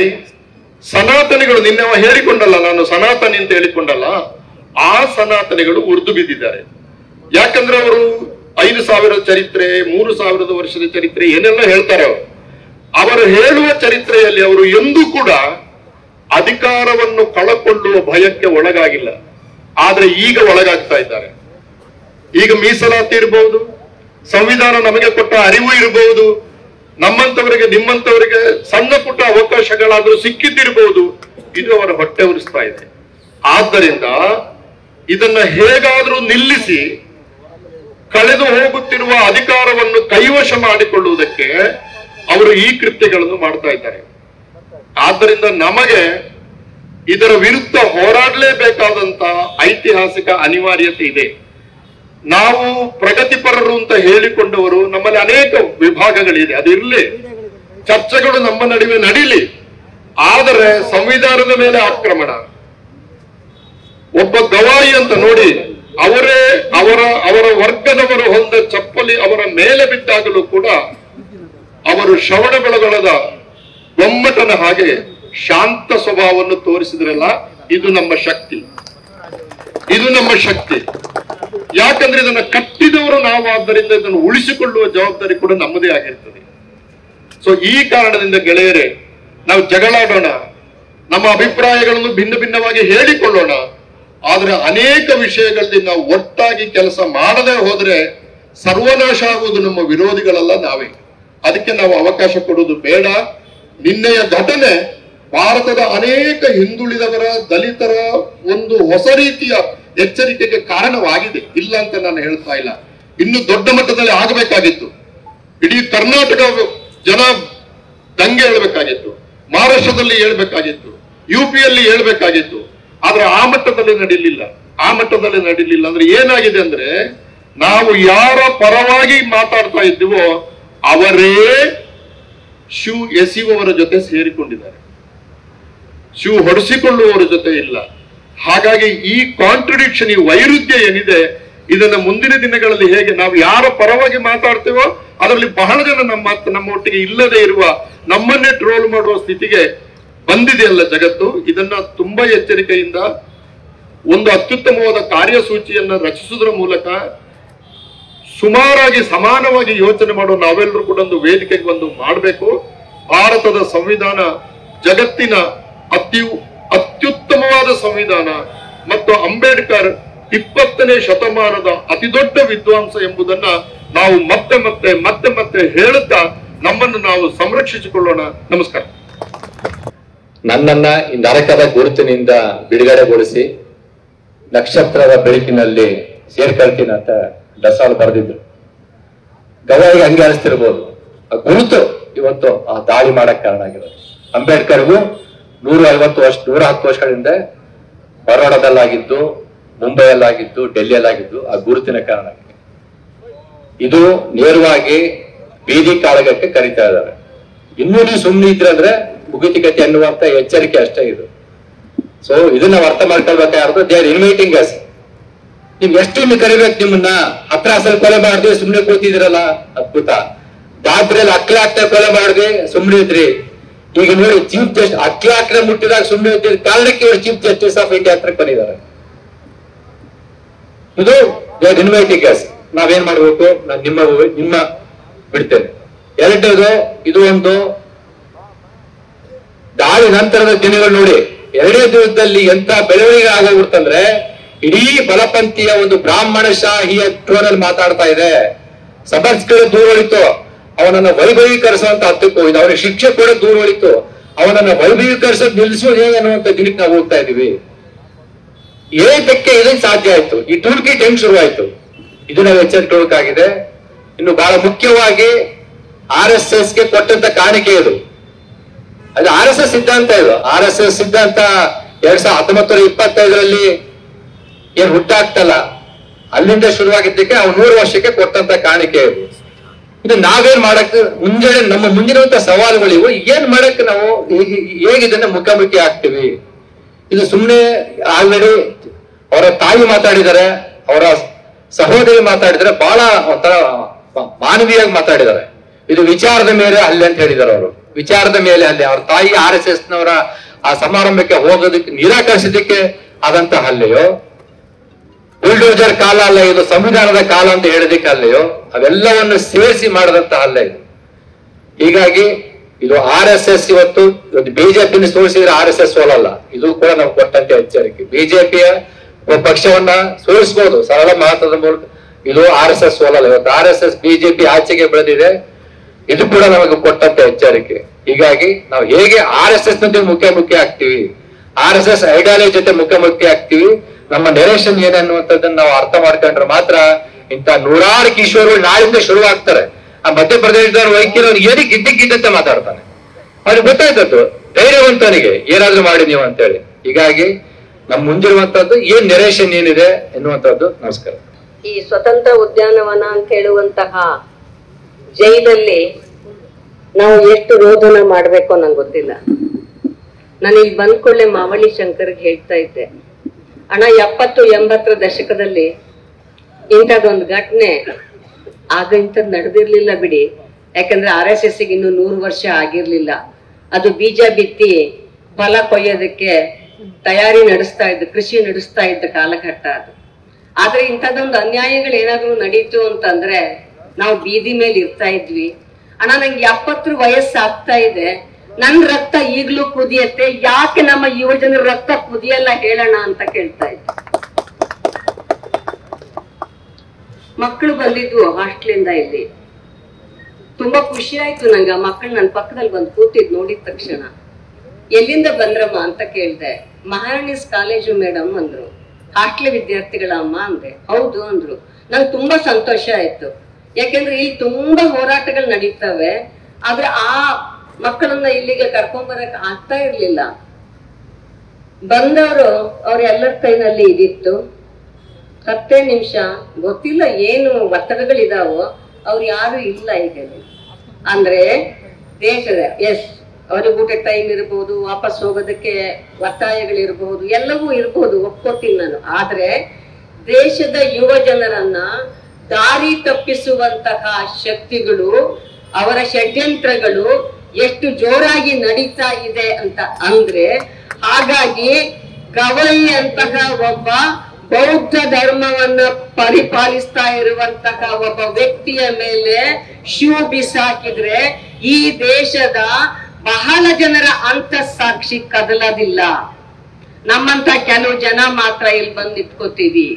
ಸನಾತನಿಗಳು, ನಿನ್ನೆ ಹೇಳಿಕೊಂಡಲ್ಲ, ನಾನು ಸನಾತನಿ ಅಂತ ಹೇಳಿಕೊಂಡಲ್ಲ, ಆ ಸನಾತನಿಗಳು ಉರ್ದು ಬಿದ್ದಿದ್ದಾರೆ. ಯಾಕಂದ್ರೆ ಅವರು 5,000 ಚರಿತ್ರೆ, 3,000 ವರ್ಷದ ಚರಿತ್ರೆ ಏನೆಲ್ಲ ಹೇಳ್ತಾರೆ. ಅವರು ಹೇಳುವ ಚರಿತ್ರೆಯಲ್ಲಿ ಅವರು ಎಂದೂ ಕೂಡ ಅಧಿಕಾರವನ್ನು ಕಳಕೊಳ್ಳುವ ಭಯಕ್ಕೆ ಒಳಗಾಗಿಲ್ಲ. ಆದ್ರೆ ಈಗ ಒಳಗಾಗ್ತಾ ಇದ್ದಾರೆ. ಈಗ ಮೀಸಲಾತಿ ಇರಬಹುದು, ಸಂವಿಧಾನ ನಮಗೆ ಕೊಟ್ಟ ಅರಿವು ಇರಬಹುದು, ನಮ್ಮಂತವರಿಗೆ ನಿಮ್ಮಂತವರಿಗೆ ಸಣ್ಣ ಪುಟ್ಟ ಅವಕಾಶಗಳಾದ್ರೂ ಸಿಕ್ಕಿದ್ದಿರಬಹುದು. ಇದು ಅವರ ಹೊಟ್ಟೆ ಉರಿಸ್ತಾ ಇದೆ. ಆದ್ದರಿಂದ ಇದನ್ನ ಹೇಗಾದ್ರೂ ನಿಲ್ಲಿಸಿ ಕಳೆದು ಹೋಗುತ್ತಿರುವ ಅಧಿಕಾರವನ್ನು ಕೈವಶ ಮಾಡಿಕೊಳ್ಳುವುದಕ್ಕೆ ಅವರು ಈ ಕೃತ್ಯಗಳನ್ನು ಮಾಡ್ತಾ ಇದ್ದಾರೆ. ಆದ್ದರಿಂದ ನಮಗೆ ಇದರ ವಿರುದ್ಧ ಹೋರಾಡಲೇಬೇಕಾದಂತಹ ಐತಿಹಾಸಿಕ ಅನಿವಾರ್ಯತೆ ಇದೆ. ನಾವು ಪ್ರಗತಿಪರರು ಅಂತ ಹೇಳಿಕೊಂಡವರು, ನಮ್ಮಲ್ಲಿ ಅನೇಕ ವಿಭಾಗಗಳಿದೆ, ಅದು ಇರಲಿ, ಚರ್ಚೆಗಳು ನಮ್ಮ ನಡುವೆ ನಡೀಲಿ. ಆದರೆ ಸಂವಿಧಾನದ ಮೇಲೆ ಆಕ್ರಮಣ, ಒಬ್ಬ ಗವಾಯಿ ಅಂತ ನೋಡಿ ಅವರ ವರ್ಗದವರು ಹೊಂದ ಚಪ್ಪಲಿ ಅವರ ಮೇಲೆ ಬಿದ್ದಾಗಲೂ ಕೂಡ ಅವರು ಶ್ರವಣ ಬೆಳಗೊಳದ ಗೊಮ್ಮಟನ ಹಾಗೆ ಶಾಂತ ಸ್ವಭಾವವನ್ನು ತೋರಿಸಿದ್ರಲ್ಲ, ಇದು ನಮ್ಮ ಶಕ್ತಿ, ಇದು ನಮ್ಮ ಶಕ್ತಿ. ಯಾಕಂದ್ರೆ ಇದನ್ನ ಕಟ್ಟಿದವರು ನಾವು, ಆದ್ದರಿಂದ ಇದನ್ನು ಉಳಿಸಿಕೊಳ್ಳುವ ಜವಾಬ್ದಾರಿ ಕೂಡ ನಮ್ಮದೇ ಆಗಿರ್ತದೆ. ಸೊ ಈ ಕಾರಣದಿಂದ ಗೆಳೆಯರೇ, ನಾವು ಜಗಳಾಡೋಣ, ನಮ್ಮ ಅಭಿಪ್ರಾಯಗಳನ್ನು ಭಿನ್ನ ಭಿನ್ನವಾಗಿ ಹೇಳಿಕೊಳ್ಳೋಣ, ಆದ್ರೆ ಅನೇಕ ವಿಷಯಗಳಲ್ಲಿ ನಾವು ಒಟ್ಟಾಗಿ ಕೆಲಸ ಮಾಡದೆ ಹೋದ್ರೆ ಸರ್ವನಾಶ ಆಗುವುದು ನಮ್ಮ ವಿರೋಧಿಗಳಲ್ಲ, ನಾವೇ. ಅದಕ್ಕೆ ನಾವು ಅವಕಾಶ ಕೊಡುವುದು ಬೇಡ. ನಿನ್ನೆಯ ಘಟನೆ ಭಾರತದ ಅನೇಕ ಹಿಂದುಳಿದವರ, ದಲಿತರ ಒಂದು ಹೊಸ ರೀತಿಯ ಎಚ್ಚರಿಕೆಗೆ ಕಾರಣವಾಗಿದೆ, ಇಲ್ಲ ಅಂತ ನಾನು ಹೇಳ್ತಾ ಇಲ್ಲ. ಇನ್ನು ದೊಡ್ಡ ಮಟ್ಟದಲ್ಲಿ ಆಗಬೇಕಾಗಿತ್ತು. ಇಡೀ ಕರ್ನಾಟಕ ಜನ ದಂಗೆ ಹೇಳ್ಬೇಕಾಗಿತ್ತು, ಮಹಾರಾಷ್ಟ್ರದಲ್ಲಿ ಹೇಳ್ಬೇಕಾಗಿತ್ತು, ಯುಪಿಯಲ್ಲಿ ಹೇಳ್ಬೇಕಾಗಿತ್ತು. ಆದ್ರೆ ಆ ಮಟ್ಟದಲ್ಲಿ ನಡೀಲಿಲ್ಲ. ಅಂದ್ರೆ ಏನಾಗಿದೆ ಅಂದ್ರೆ, ನಾವು ಯಾರ ಪರವಾಗಿ ಮಾತಾಡ್ತಾ ಇದ್ದೀವೋ ಅವರೇ ಶೂ ಎಸೆಯುವವರ ಜೊತೆ ಸೇರಿಕೊಂಡಿದ್ದಾರೆ, ಶೂ ಹೊಡೆಸಿಕೊಳ್ಳುವವರ ಜೊತೆ ಇಲ್ಲ. ಹಾಗಾಗಿ ಈ ಕಾಂಟ್ರಡಿಕ್ಷನ್, ಈ ವೈರುಧ್ಯ ಏನಿದೆ, ಇದನ್ನ ಮುಂದಿನ ದಿನಗಳಲ್ಲಿ ಹೇಗೆ ನಾವು ಯಾರ ಪರವಾಗಿ ಮಾತಾಡ್ತೀವೋ ಅದರಲ್ಲಿ ಬಹಳ ಜನ ನಮ್ಮ ಒಟ್ಟಿಗೆ ಇಲ್ಲದೆ ಇರುವ, ನಮ್ಮನ್ನೇ ಟ್ರೋಲ್ ಮಾಡುವ ಸ್ಥಿತಿಗೆ ಬಂದಿದೆಯಲ್ಲ ಜಗತ್ತು. ಇದನ್ನ ತುಂಬಾ ಎಚ್ಚರಿಕೆಯಿಂದ ಒಂದು ಅತ್ಯುತ್ತಮವಾದ ಕಾರ್ಯಸೂಚಿಯನ್ನ ರಚಿಸುವುದರ ಮೂಲಕ ಸುಮಾರಾಗಿ ಸಮಾನವಾಗಿ ಯೋಚನೆ ಮಾಡುವ ನಾವೆಲ್ಲರೂ ಕೂಡ ಒಂದು ವೇದಿಕೆಗೆ ಬಂದು ಮಾಡಬೇಕು. ಭಾರತದ ಸಂವಿಧಾನ ಜಗತ್ತಿನ ಅತ್ಯುತ್ತಮವಾದ ಸಂವಿಧಾನ ಮತ್ತು ಅಂಬೇಡ್ಕರ್ 20ನೇ ಶತಮಾನದ ಅತಿ ದೊಡ್ಡ ವಿದ್ವಾಂಸ ಎಂಬುದನ್ನ ನಾವು ಮತ್ತೆ ಹೇಳುತ್ತಾ ನಮ್ಮನ್ನು ನಾವು ಸಂರಕ್ಷಿಸಿಕೊಳ್ಳೋಣ. ನಮಸ್ಕಾರ. ನನ್ನನ್ನ ಈ ನರಕದ ಗುರುತಿನಿಂದ ಬಿಡುಗಡೆಗೊಳಿಸಿ ನಕ್ಷತ್ರದ ಬೆಳಕಿನಲ್ಲಿ ಸೇರ್ಕೊಳ್ತೀನಿ ಅಂತ ಡಸಾಲ್ ಬರೆದಿದ್ರು. ಗವಾಯಿಗೆ ಹಂಗೆ ಅನಿಸ್ತಿರ್ಬೋದು, ಆ ಗುರುತು ಇವತ್ತು ಆ ದಾಳಿ ಮಾಡಕ್ ಕಾರಣ ಆಗಿರೋದು. ಅಂಬೇಡ್ಕರ್ಗೂ 110 ವರ್ಷಗಳಿಂದ ಬರೋಡದಲ್ಲಾಗಿದ್ದು, ಮುಂಬೈಯಲ್ಲಾಗಿದ್ದು, ಡೆಲ್ಲಿಯಲ್ಲಾಗಿದ್ದು ಆ ಗುರುತಿನ ಕಾರಣ ಆಗಿದೆ. ಇದು ನೇರವಾಗಿ ಬೀದಿ ಕಾಳಗಕ್ಕೆ ಕರೀತಾ ಇದ್ದಾರೆ. ಇನ್ನೂ ನೀವು ಸುಮ್ಮನೆ ಇದ್ರಂದ್ರೆ ಮುಗಿತಿಗತಿ ಅನ್ನುವಂತ ಎಚ್ಚರಿಕೆ ಅಷ್ಟೇ ಇದು. ಸೊ ಇದನ್ನ ನಾವು ಅರ್ಥ ಮಾಡ್ಕೊಳ್ಬೇಕಾದ್ರೆ ದೇ ಆರ್ ಇನ್ವೈಟಿಂಗ್ ಅಸ್. ನಿಮ್ಗೆ ಎಷ್ಟು ಇನ್ನು ಕರಿಬೇಕು ನಿಮ್ಮನ್ನ? ಹತ್ರಾಸಲ್ಲಿ ಕೊಲೆ ಮಾಡದೆ ಸುಮ್ಮನೆ ಕೂತಿದ್ರಲ್ಲ, ಅದ್ಭುತ. ದಾದ್ರಲ್ಲಿ ಅಕ್ಲಾಕ್ತ ಕೊಲೆ ಮಾಡದೆ ಸುಮ್ಮನೆ ಇದ್ರಿ. ಈಗ ನೋಡಿ ಚೀಫ್ ಜಸ್ಟಿಸ್ ಅಕ್ಲಾಕ್ನ ಮುಟ್ಟಿದಾಗ ಸುಮ್ಮನೆ ಇದ್ದ ಕಾರಣಕ್ಕೆ ಇವರು ಚೀಫ್ ಜಸ್ಟಿಸ್ ಆಫ್ ಇಂಡಿಯಾ ಹತ್ರ ಬಂದಿದ್ದಾರೆ. ಇದು ದೇ ಆರ್ ಇನ್ವೈಟಿಂಗ್ ಅಸ್. ನಾವೇನ್ ಮಾಡ್ಬೇಕು? ನಾನು ನಿಮ್ಮ ಬಿಡ್ತೇನೆ. ಎರಡನೇದು, ಇದು ಒಂದು ದಾಳಿ ನಂತರದ ದಿನಗಳು ನೋಡಿ. 2ನೇ ದಿವಸದಲ್ಲಿ ಎಂತ ಬೆಳವಣಿಗೆ ಆಗೋಗ್ಬಿಡ್ತಂದ್ರೆ, ಇಡೀ ಬಲಪಂಥೀಯ ಒಂದು ಬ್ರಾಹ್ಮಣಶಾಹಿಯ ಟೋನಲ್ಲಿ ಮಾತಾಡ್ತಾ ಇದೆ. ಸಬರ್ಸ್ಗಳು ದೂರ ಹೊಳಿತು, ಅವನನ್ನ ವೈಭವೀಕರಿಸುವಂತ ಹತ್ತಕ್ಕೂ ಇದು. ಅವನಿಗೆ ಶಿಕ್ಷೆ ಕೂಡ ದೂರ ಹೊಳಿತು, ಅವನನ್ನ ವೈಭವೀಕರಿಸೋದು ನಿಲ್ಲಿಸೋದು ಹೇಗೆ ಅನ್ನುವಂತ ದಿನಕ್ಕೆ ನಾವು ಹೋಗ್ತಾ ಇದೀವಿ. ಏತಕ್ಕೆ ಇದಕ್ಕೆ ಸಾಧ್ಯ ಆಯ್ತು? ಈ ಟೂಲ್ ಕಿಟ್ ಹೆಂಗ್ ಶುರುವಾಯ್ತು? ಇದು ನಾವು ಎಚ್ಚರಿಕೆಯಾಗಿದೆ. ಇನ್ನು ಬಹಳ ಮುಖ್ಯವಾಗಿ RSS ಗೆ ಕೊಟ್ಟಂತ ಕಾಣಿಕೆ ಇದು. ಅದು RSS ಸಿದ್ಧಾಂತ. ಇದು RSS ಸಿದ್ಧಾಂತ 1925ರಲ್ಲಿ ಏನ್ ಹುಟ್ಟಾಗ್ತಲ್ಲ, ಅಲ್ಲಿಂದ ಶುರುವಾಗಿದ್ದಕ್ಕೆ ಅವ್ರು 100 ವರ್ಷಕ್ಕೆ ಕೊಟ್ಟಂತ ಕಾಣಿಕೆ ಇದು. ಇದು ನಾವೇನ್ ಮಾಡಕ್ ಮುಂಜಾನೆ ನಮ್ಮ ಮುಂದಿರುವಂತ ಸವಾಲುಗಳು ಇವು. ಏನ್ ಮಾಡಕ್ ನಾವು ಹೇಗೆ ಇದನ್ನ ಮುಖಾಮುಖಿ ಆಗ್ತೀವಿ? ಇದು ಸುಮ್ಮನೆ ಆಲ್ರೆಡಿ ಅವರ ತಾಯಿ ಮಾತಾಡಿದ್ದಾರೆ, ಅವರ ಸಹೋದರಿ ಮಾತಾಡಿದರೆ ಬಹಳ ಒಂಥರ ಮಾನವೀಯವಾಗಿ ಮಾತಾಡಿದ್ದಾರೆ. ಇದು ವಿಚಾರದ ಮೇಲೆ ಹಲ್ಲೆ ಅಂತ ಹೇಳಿದ್ದಾರೆ ಅವರು. ವಿಚಾರದ ಮೇಲೆ ಹಲ್ಲೆ. ಅವ್ರ ತಾಯಿ RSS ನವರ ಆ ಸಮಾರಂಭಕ್ಕೆ ಹೋಗೋದಕ್ಕೆ ನಿರಾಕರಿಸಿದ್ದಕ್ಕೆ ಆದಂತ ಹಲ್ಲೆಯೋ, ಬುಲ್ಡೋಜರ್ ಕಾಲ ಅಲ್ಲ ಇದು, ಸಂವಿಧಾನದ ಕಾಲ ಅಂತ ಹೇಳೋದಕ್ಕೆ ಹಲ್ಲೆಯೋ, ಅವೆಲ್ಲವನ್ನು ಸೇರಿಸಿ ಮಾಡಿದಂತ ಹಲ್ಲೆ ಇದು. ಹೀಗಾಗಿ ಇದು RSS ಇವತ್ತು ಬಿಜೆಪಿನ ಸೋಲಿಸಿದ್ರೆ RSS ಸೋಲಲ್ಲ. ಇದು ಕೂಡ ನಾವು ಕೊಟ್ಟಂತೆ ಎಚ್ಚರಿಕೆ. ಬಿಜೆಪಿಯ ಪಕ್ಷವನ್ನ ಸೋಲಿಸಬಹುದು ಸರಳ ಮಾತದ ಮೂಲಕ, ಇದು RSS ಸೋಲಲ್ಲ. ಇವತ್ತು RSS ಬಿಜೆಪಿ ಆಚೆಗೆ ಬೆಳೆದಿದೆ. ಇದು ಕೂಡ ನಮಗೆ ಕೊಟ್ಟಂತ ಎಚ್ಚರಿಕೆ. ಹೀಗಾಗಿ ನಾವು ಹೇಗೆ RSS ನೊಂದಿಗೆ ಮುಖಾಮುಖಿ ಆಗ್ತೀವಿ, RSS ಐಡಿಯಾಲಜಿ ಜೊತೆ ಮುಖಾಮುಖಿ ಆಗ್ತೀವಿ, ನಮ್ಮ ನೆರೇಷನ್ ಏನನ್ನುವಂಥದ್ದನ್ನ ನಾವು ಅರ್ಥ ಮಾಡ್ಕೊಂಡ್ರೆ ಮಾತ್ರ ಇಂಥ 100 ಕಿಶೋರ್ಗಳು ನಾಳಿಂದ ಶುರು ಆಗ್ತಾರೆ. ಆ ಮಧ್ಯಪ್ರದೇಶದವ್ರು ವೈದ್ಯರವ್ರು ಏನಕ್ಕೆ ಗಿಡ್ಡಂತೆ ಮಾತಾಡ್ತಾನೆ, ಅವ್ರಿಗೆ ಗೊತ್ತಾಯ್ತದ್ದು ಧೈರ್ಯವಂತನಿಗೆ ಏನಾದ್ರೂ ಮಾಡಿ ನೀವು ಅಂತೇಳಿ. ಹೀಗಾಗಿ ನಮ್ ಮುಂದಿರುವಂತದ್ದು ಏನ್ ನೆರೇಷನ್ ಏನಿದೆ ಎನ್ನುವಂಥದ್ದು. ನಮಸ್ಕಾರ. ಈ ಸ್ವತಂತ್ರ ಉದ್ಯಾನವನ ಅಂತ ಹೇಳುವಂತಹ ಜೈಲಲ್ಲಿ ನಾವು ಎಷ್ಟು ರೋದನ ಮಾಡ್ಬೇಕೋ ನಂಗೆ ಗೊತ್ತಿಲ್ಲ. ನಾನು ಇಲ್ಲಿ ಬಂದ್ಕೊಳ್ಳೆ ಮಾವಳಿ ಶಂಕರ್ಗೆ ಹೇಳ್ತಾ ಇದ್ದೆ, ಅಣ್ಣ 70-80 ದಶಕದಲ್ಲಿ ಇಂಥದ್ದೊಂದು ಘಟನೆ ಆಗ ಇಂಥದ್ದು ನಡೆದಿರ್ಲಿಲ್ಲ ಬಿಡಿ. ಯಾಕಂದ್ರೆ RSS ಗೆ ಇನ್ನು 100 ವರ್ಷ ಆಗಿರ್ಲಿಲ್ಲ. ಅದು ಬೀಜ ಬಿತ್ತಿ ಫಲ ಕೊಯ್ಯೋದಕ್ಕೆ ತಯಾರಿ ನಡೆಸ್ತಾ ಇದ್ದ, ಕೃಷಿ ನಡೆಸ್ತಾ ಇದ್ದ ಕಾಲಘಟ್ಟ ಅದು. ಆದ್ರೆ ಇಂಥದ್ದೊಂದು ಅನ್ಯಾಯಗಳು ಏನಾದ್ರು ನಡೀತು ಅಂತಂದ್ರೆ ನಾವು ಬೀದಿ ಮೇಲೆ ಇರ್ತಾ ಇದ್ವಿ. ಅಣ್ಣ ನಂಗೆ 70 ವಯಸ್ಸಾಗ್ತಾ ಇದೆ, ನನ್ ರಕ್ತ ಈಗ್ಲೂ ಕುದಿಯತ್ತೆ, ಯಾಕೆ ನಮ್ಮ ಯುವ ಜನರ ರಕ್ತ ಕುದಿಯಲ್ಲ ಹೇಳೋಣ ಅಂತ ಕೇಳ್ತಾ ಇದ್ದೆ. ಮಕ್ಕಳು ಬಂದಿದ್ವು ಹಾಸ್ಟೆಲಿಂದ ಇಲ್ಲಿ. ತುಂಬಾ ಖುಷಿ ಆಯ್ತು ನಂಗೆ. ಆ ಮಕ್ಕಳು ನನ್ನ ಪಕ್ಕದಲ್ಲಿ ಬಂದು ಕೂತಿದ್ ನೋಡಿದ ತಕ್ಷಣ ಎಲ್ಲಿಂದ ಬಂದ್ರಮ್ಮ ಅಂತ ಕೇಳ್ದೆ. ಮಹಾರಾಣೀಸ್ ಕಾಲೇಜು ಮೇಡಮ್ ಅಂದ್ರು. ಹಾಸ್ಟೆಲ್ ವಿದ್ಯಾರ್ಥಿಗಳ ಅಮ್ಮ ಅಂದೆ. ಹೌದು ಅಂದ್ರು. ನಂಗೆ ತುಂಬಾ ಸಂತೋಷ ಆಯ್ತು. ಯಾಕೆಂದ್ರೆ ಇಲ್ಲಿ ತುಂಬಾ ಹೋರಾಟಗಳು ನಡೀತವೆ, ಆದ್ರೆ ಆ ಮಕ್ಕಳನ್ನ ಇಲ್ಲಿಗೆ ಕರ್ಕೊಂಡ್ ಬರಕ್ ಆಗ್ತಾ ಇರ್ಲಿಲ್ಲ. ಬಂದವರು ಅವ್ರ ಎಲ್ಲರ ಕೈನಲ್ಲಿ ಇದಿತ್ತು. 10 ನಿಮಿಷ ಗೊತ್ತಿಲ್ಲ ಏನು ಒತ್ತಡಗಳಿದಾವೋ, ಅವ್ರು ಯಾರು ಇಲ್ಲ ಈಗ. ಅಂದ್ರೆ ದೇಶದ ಅವ್ರಿಗೆ ಊಟ ಟೈಮ್ ಇರ್ಬೋದು, ವಾಪಸ್ ಹೋಗೋದಕ್ಕೆ ಒತ್ತಾಯಗಳಿರ್ಬಹುದು, ಎಲ್ಲವೂ ಇರ್ಬೋದು, ಒಪ್ಕೋತೀನಿ ನಾನು. ಆದ್ರೆ ದೇಶದ ಯುವ ಜನರನ್ನ ದಾರಿ ತಪ್ಪಿಸುವಂತಹ ಶಕ್ತಿಗಳು, ಅವರ ಷಡ್ಯಂತ್ರಗಳು ಎಷ್ಟು ಜೋರಾಗಿ ನಡೀತಾ ಇದೆ ಅಂತ ಅಂದ್ರೆ, ಹಾಗಾಗಿ ಗವೈ ಅಂತಹ ಒಬ್ಬ ಬೌದ್ಧ ಧರ್ಮವನ್ನ ಪರಿಪಾಲಿಸ್ತಾ ಇರುವಂತಹ ಒಬ್ಬ ವ್ಯಕ್ತಿಯ ಮೇಲೆ ಶೂ ಬಿಸಾಕಿದ್ರೆ ಈ ದೇಶದ ಬಹಳ ಜನರ ಅಂತಃಸಾಕ್ಷಿ ಕದಲದಿಲ್ಲ. ನಮ್ಮಂತ ಕೆಲವು ಜನ ಮಾತ್ರ ಇಲ್ಲಿ ಬಂದು ನಿಂತ್ಕೋತೀವಿ.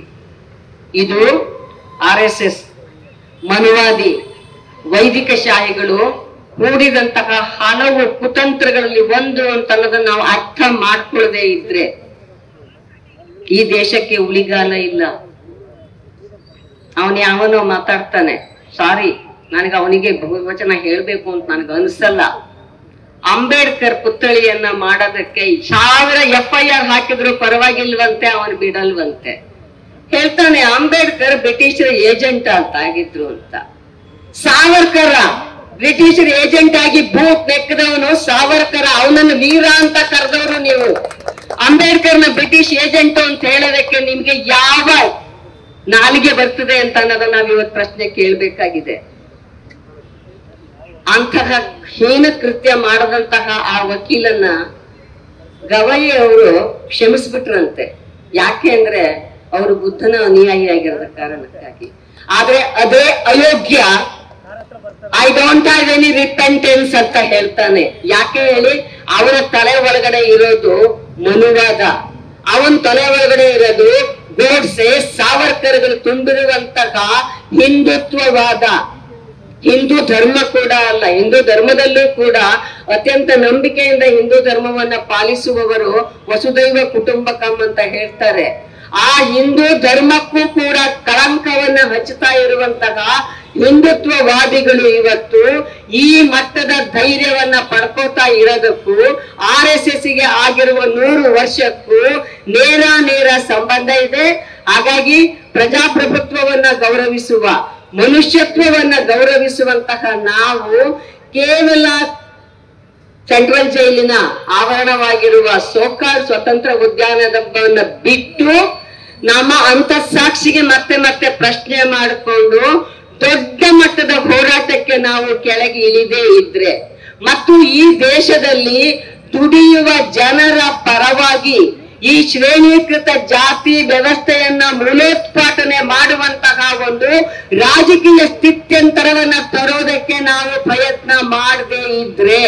ಇದು RSS ಮನುವಾದಿ ವೈದಿಕ ಶಾಹಿಗಳು ಹೂಡಿದಂತಹ ಹಲವು ಕುತಂತ್ರಗಳಲ್ಲಿ ಒಂದು ಅಂತ ಅನ್ನೋದನ್ನ ನಾವು ಅರ್ಥ ಮಾಡ್ಕೊಳ್ಳದೆ ಇದ್ರೆ ಈ ದೇಶಕ್ಕೆ ಉಳಿಗಾಲ ಇಲ್ಲ. ಯಾವನೋ ಮಾತಾಡ್ತಾನೆ, ಸಾರಿ ನನಗೆ ಅವನಿಗೆ ಬಹುವಚನ ಹೇಳ್ಬೇಕು ಅಂತ ನನಗೆ ಅನ್ಸಲ್ಲ. ಅಂಬೇಡ್ಕರ್ ಪುತ್ಥಳಿಯನ್ನ ಮಾಡೋದಕ್ಕೆ 1000 FIR ಹಾಕಿದ್ರು ಪರವಾಗಿಲ್ವಂತೆ, ಅವನು ಬಿಡಲ್ವಂತೆ. ಹೇಳ್ತಾನೆ ಅಂಬೇಡ್ಕರ್ ಬ್ರಿಟಿಷರ ಏಜೆಂಟ್ ಅಂತ ಆಗಿದ್ರು ಅಂತ. ಸಾವರ್ಕರ ಬ್ರಿಟಿಷರ್ ಏಜೆಂಟ್ ಆಗಿ ಬೂಟ್ ನೆಕ್ಕದವನು ಸಾವರ್ಕರ, ಅವನನ್ನು ವೀರ ಅಂತ ಕರೆದವರು ನೀವು. ಅಂಬೇಡ್ಕರ್ನ ಬ್ರಿಟಿಷ್ ಏಜೆಂಟ್ ಅಂತ ಹೇಳೋದಕ್ಕೆ ನಿಮ್ಗೆ ಯಾವ ನಾಲಿಗೆ ಬರ್ತದೆ ಅಂತ ಅನ್ನೋದನ್ನ ನಾವ್ ಇವತ್ತು ಪ್ರಶ್ನೆ ಕೇಳ್ಬೇಕಾಗಿದೆ. ಅಂತಹ ಹೀನ ಕೃತ್ಯ ಮಾಡದಂತಹ ಆ ವಕೀಲನ್ನ ಗವೈ ಅವರು ಕ್ಷಮಿಸ್ಬಿಟ್ರಂತೆ. ಯಾಕೆ ಅಂದ್ರೆ ಅವರು ಬುದ್ಧನ ಅನುಯಾಯಿ ಆಗಿರೋದ ಕಾರಣಕ್ಕಾಗಿ. ಆದ್ರೆ ಅದೇ ಅಯೋಗ್ಯ I don't have any repentance ಅಂತ ಹೇಳ್ತಾನೆ. ಯಾಕೆ ಹೇಳಿ, ಅವರ ತಲೆ ಒಳಗಡೆ ಇರೋದು ಮನುವಾದ, ಅವನ ತಲೆ ಒಳಗಡೆ ಇರೋದು ಗೋಡ್ಸೆ ಸಾವರ್ಕರ್ಗಳು ತುಂಬಿರುವಂತಹ ಹಿಂದುತ್ವವಾದ. ಹಿಂದೂ ಧರ್ಮ ಕೂಡ ಅಲ್ಲ, ಹಿಂದೂ ಧರ್ಮದಲ್ಲೂ ಕೂಡ ಅತ್ಯಂತ ನಂಬಿಕೆಯಿಂದ ಹಿಂದೂ ಧರ್ಮವನ್ನ ಪಾಲಿಸುವವರು ವಸುದೈವ ಕುಟುಂಬಕಂ ಅಂತ ಹೇಳ್ತಾರೆ. ಆ ಹಿಂದೂ ಧರ್ಮಕ್ಕೂ ಕೂಡ ಕಳಂಕವನ್ನ ಹಚ್ಚುತ್ತಾ ಇರುವಂತಹ ಹಿಂದುತ್ವವಾದಿಗಳು ಇವತ್ತು ಈ ಮಟ್ಟದ ಧೈರ್ಯವನ್ನ ಪಡ್ಕೋತಾ ಇರೋದಕ್ಕೂ RSS ಗೆ ಆಗಿರುವ 100 ವರ್ಷಕ್ಕೂ ನೇರ ಸಂಬಂಧ ಇದೆ. ಹಾಗಾಗಿ ಪ್ರಜಾಪ್ರಭುತ್ವವನ್ನ ಗೌರವಿಸುವ, ಮನುಷ್ಯತ್ವವನ್ನ ಗೌರವಿಸುವಂತಹ ನಾವು ಕೇವಲ ಸೆಂಟ್ರಲ್ ಜೈಲಿನ ಆವರಣವಾಗಿರುವ ಸೋಕಾರ್ ಸ್ವತಂತ್ರ ಉದ್ಯಾನವನ್ನ ಬಿಟ್ಟು ನಮ್ಮ ಅಂತಃಸಾಕ್ಷಿಗೆ ಮತ್ತೆ ಪ್ರಶ್ನೆ ಮಾಡಿಕೊಂಡು ದೊಡ್ಡ ಮಟ್ಟದ ಹೋರಾಟಕ್ಕೆ ನಾವು ಕೆಳಗೆ ಇಳಿದೇ ಇದ್ರೆ ಮತ್ತು ಈ ದೇಶದಲ್ಲಿ ದುಡಿಯುವ ಜನರ ಪರವಾಗಿ ಈ ಶ್ರೇಣೀಕೃತ ಜಾತಿ ವ್ಯವಸ್ಥೆಯನ್ನ ಮೂಲೋತ್ಪಾಟನೆ ಮಾಡುವಂತಹ ಒಂದು ರಾಜಕೀಯ ಸ್ಥಿತ್ಯಂತರವನ್ನ ತರೋದಕ್ಕೆ ನಾವು ಪ್ರಯತ್ನ ಮಾಡದೇ ಇದ್ರೆ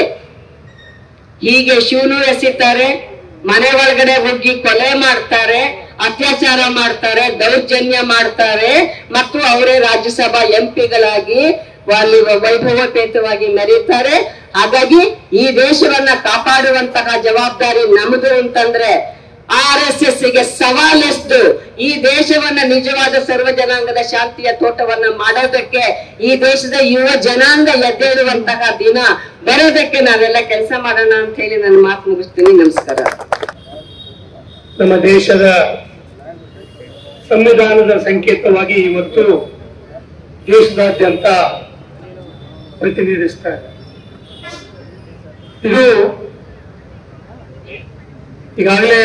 ಹೀಗೆ ಶಿವನು ಎಸಿತಾರೆ, ಮನೆ ಒಳಗಡೆ ಹೋಗಿ ಕೊಲೆ ಮಾಡ್ತಾರೆ, ಅತ್ಯಾಚಾರ ಮಾಡ್ತಾರೆ, ದೌರ್ಜನ್ಯ ಮಾಡ್ತಾರೆ ಮತ್ತು ಅವರೇ ರಾಜ್ಯಸಭಾ ಎಂಪಿಗಳಾಗಿ ಅಲ್ಲಿ ವೈಭವಪೇತವಾಗಿ ಮೆರೀತಾರೆ. ಹಾಗಾಗಿ ಈ ದೇಶವನ್ನ ಕಾಪಾಡುವಂತಹ ಜವಾಬ್ದಾರಿ ನಮ್ದು ಅಂತಂದ್ರೆ RSS ಗೆ ಸವಾಲೆಷ್ಟು ಈ ದೇಶವನ್ನ ನಿಜವಾದ ಸರ್ವ ಜನಾಂಗದ ಶಾಂತಿಯ ತೋಟವನ್ನ ಮಾಡೋದಕ್ಕೆ ಈ ದೇಶದ ಯುವ ಜನಾಂಗ ಎದ್ದೇಳುವಂತಹ ದಿನ ಬರೋದಕ್ಕೆ ನಾವೆಲ್ಲ ಕೆಲಸ ಮಾಡೋಣ ಅಂತ ಹೇಳಿ ನನ್ನ ಮಾತು ಮುಗಿಸ್ತೀನಿ. ನಮಸ್ಕಾರ. ನಮ್ಮ ದೇಶದ ಸಂವಿಧಾನದ ಸಂಕೇತವಾಗಿ ಇವತ್ತು ದೇಶದಾದ್ಯಂತ ಪ್ರತಿನಿಧಿಸ್ತಾ ಇದೆ. ಇದು ಈಗಾಗಲೇ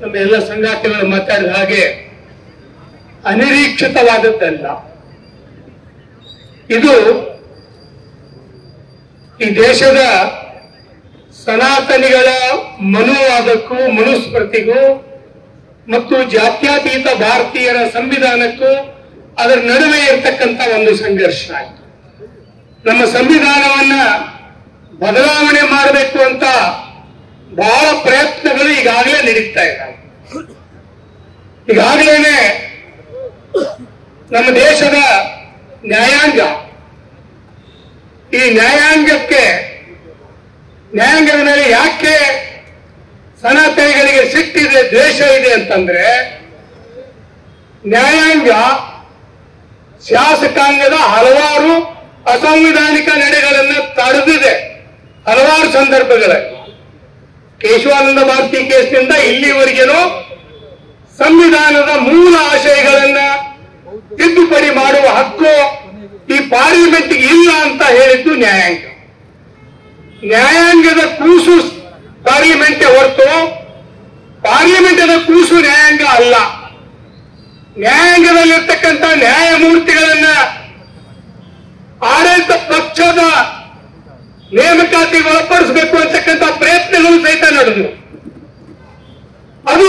ನಮ್ಮ ಎಲ್ಲ ಸಂಗಾತಿಗಳು ಮಾತಾಡಿದ ಹಾಗೆ ಅನಿರೀಕ್ಷಿತವಾದದ್ದಲ್ಲ. ಇದು ಈ ದೇಶದ ಸನಾತನಿಗಳ ಮನೋವಾದಕ್ಕೂ ಮನುಸ್ಮೃತಿಗೂ ಮತ್ತು ಜಾತ್ಯತೀತ ಭಾರತೀಯರ ಸಂವಿಧಾನಕ್ಕೂ ಅದರ ನಡುವೆ ಇರತಕ್ಕಂತ ಒಂದು ಸಂಘರ್ಷ ಆಯಿತು. ನಮ್ಮ ಸಂವಿಧಾನವನ್ನ ಬದಲಾವಣೆ ಮಾಡಬೇಕು ಅಂತ ಬಹಳ ಪ್ರಯತ್ನಗಳು ಈಗಾಗಲೇ ನಡೀತಾ ಇದ್ದಾವೆ. ಈಗಾಗಲೇ ನಮ್ಮ ದೇಶದ ನ್ಯಾಯಾಂಗ, ಈ ನ್ಯಾಯಾಂಗದ ಮೇಲೆ ಯಾಕೆ ಸನಾತನಿಗಳಿಗೆ ಸಿಟ್ಟಿದೆ, ದ್ವೇಷ ಇದೆ ಅಂತಂದ್ರೆ, ನ್ಯಾಯಾಂಗ ಶಾಸಕಾಂಗದ ಹಲವಾರು ಅಸಂವಿಧಾನಿಕ ನಡೆಗಳನ್ನು ತಡೆದಿದೆ. ಹಲವಾರು ಸಂದರ್ಭಗಳಲ್ಲಿ ಕೇಶವಾನಂದ ಭಾರತಿ ಕೇಸ್ನಿಂದ ಇಲ್ಲಿವರೆಗೇನು ಸಂವಿಧಾನದ ಮೂಲ ಆಶಯಗಳನ್ನ ತಿದ್ದುಪಡಿ ಮಾಡುವ ಹಕ್ಕು ಈ ಪಾರ್ಲಿಮೆಂಟ್ಗೆ ಇಲ್ಲ ಅಂತ ಹೇಳಿದ್ದು ನ್ಯಾಯಾಂಗ. ನ್ಯಾಯಾಂಗದ ಕೂಸು ಪಾರ್ಲಿಮೆಂಟ್ ಹೊರತು ಪಾರ್ಲಿಮೆಂಟದ ಕೂಸು ನ್ಯಾಯಾಂಗ ಅಲ್ಲ. ನ್ಯಾಯಾಂಗದಲ್ಲಿರ್ತಕ್ಕಂಥ ನ್ಯಾಯಮೂರ್ತಿಗಳನ್ನ ಆಡಳಿತ ಪಕ್ಷದ ನೇಮಕಾತಿಗೆ ಒಳಪಡಿಸಬೇಕು ಅಂತಕ್ಕಂಥ ಪ್ರಯತ್ನಗಳು ಸಹಿತ ನಡೆದವು. ಅದು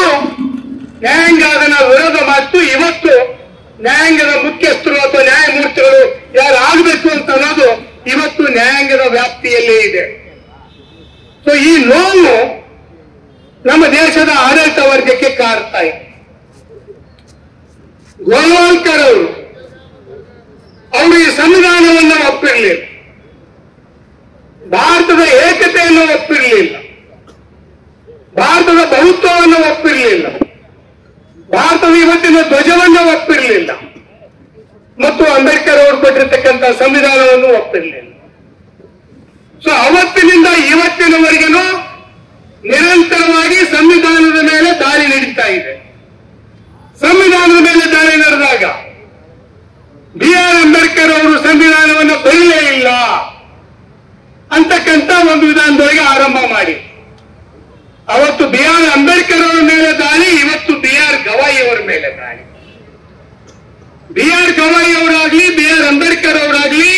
ನ್ಯಾಯಾಂಗ ಅದನ್ನ ವಿರೋಧ ಮಾಡಿತು. ಇವತ್ತು ನ್ಯಾಯಾಂಗದ ಮುಖ್ಯಸ್ಥರು ಅಥವಾ ನ್ಯಾಯಮೂರ್ತಿಗಳು ಯಾರು ಆಗಬೇಕು ಅಂತ ಅನ್ನೋದು ಇವತ್ತು ನ್ಯಾಯಾಂಗದ ವ್ಯಾಪ್ತಿಯಲ್ಲೇ ಇದೆ. ಸೊ ಈ ನೋವು ನಮ್ಮ ದೇಶದ ಆಡಳಿತ ವರ್ಗಕ್ಕೆ ಕಾಡ್ತಾ ಇದೆ. ಗೋಲ್ವಾಲ್ಕರ್ ಅವರು ಈ ಸಂವಿಧಾನವನ್ನು ಒಪ್ಪಿರಲಿಲ್ಲ, ಭಾರತದ ಏಕತೆಯನ್ನು ಒಪ್ಪಿರಲಿಲ್ಲ, ಭಾರತದ ಬಹುತ್ವವನ್ನು ಒಪ್ಪಿರಲಿಲ್ಲ, ಭಾರತದ ಇವತ್ತಿನ ಧ್ವಜವನ್ನು ಒಪ್ಪಿರಲಿಲ್ಲ ಮತ್ತು ಅಂಬೇಡ್ಕರ್ ಅವರು ಕೊಟ್ಟಿರ್ತಕ್ಕಂಥ ಸಂವಿಧಾನವನ್ನು ಒಪ್ಪಿರಲಿಲ್ಲ. ಸೊ ಅವತ್ತಿನಿಂದ ಇವತ್ತಿನವರೆಗೂ ನಿರಂತರವಾಗಿ ಸಂವಿಧಾನದ ಮೇಲೆ ದಾಳಿ ನಡೀತಾ ಇದೆ. ಸಂವಿಧಾನದ ಮೇಲೆ ದಾಳಿ ನಡೆದಾಗ ಬಿ.ಆರ್. ಅಂಬೇಡ್ಕರ್ ಅವರು ಸಂವಿಧಾನವನ್ನು ಬರೀಲೇ ಇಲ್ಲ ಅಂತಕ್ಕಂಥ ಒಂದು ವಿಧಾನದೊಳಗೆ ಆರಂಭ ಮಾಡಿ ಅವತ್ತು ಬಿ.ಆರ್. ಅಂಬೇಡ್ಕರ್ ಅವರ ಮೇಲೆ ದಾಳಿ, ಇವತ್ತು ಬಿ.ಆರ್. ಗವಾಯಿ ಅವರ ಮೇಲೆ ದಾಳಿ. ಬಿ.ಆರ್. ಗವಾಯಿ ಅವರಾಗ್ಲಿ, ಬಿ.ಆರ್. ಅಂಬೇಡ್ಕರ್ ಅವರಾಗ್ಲಿ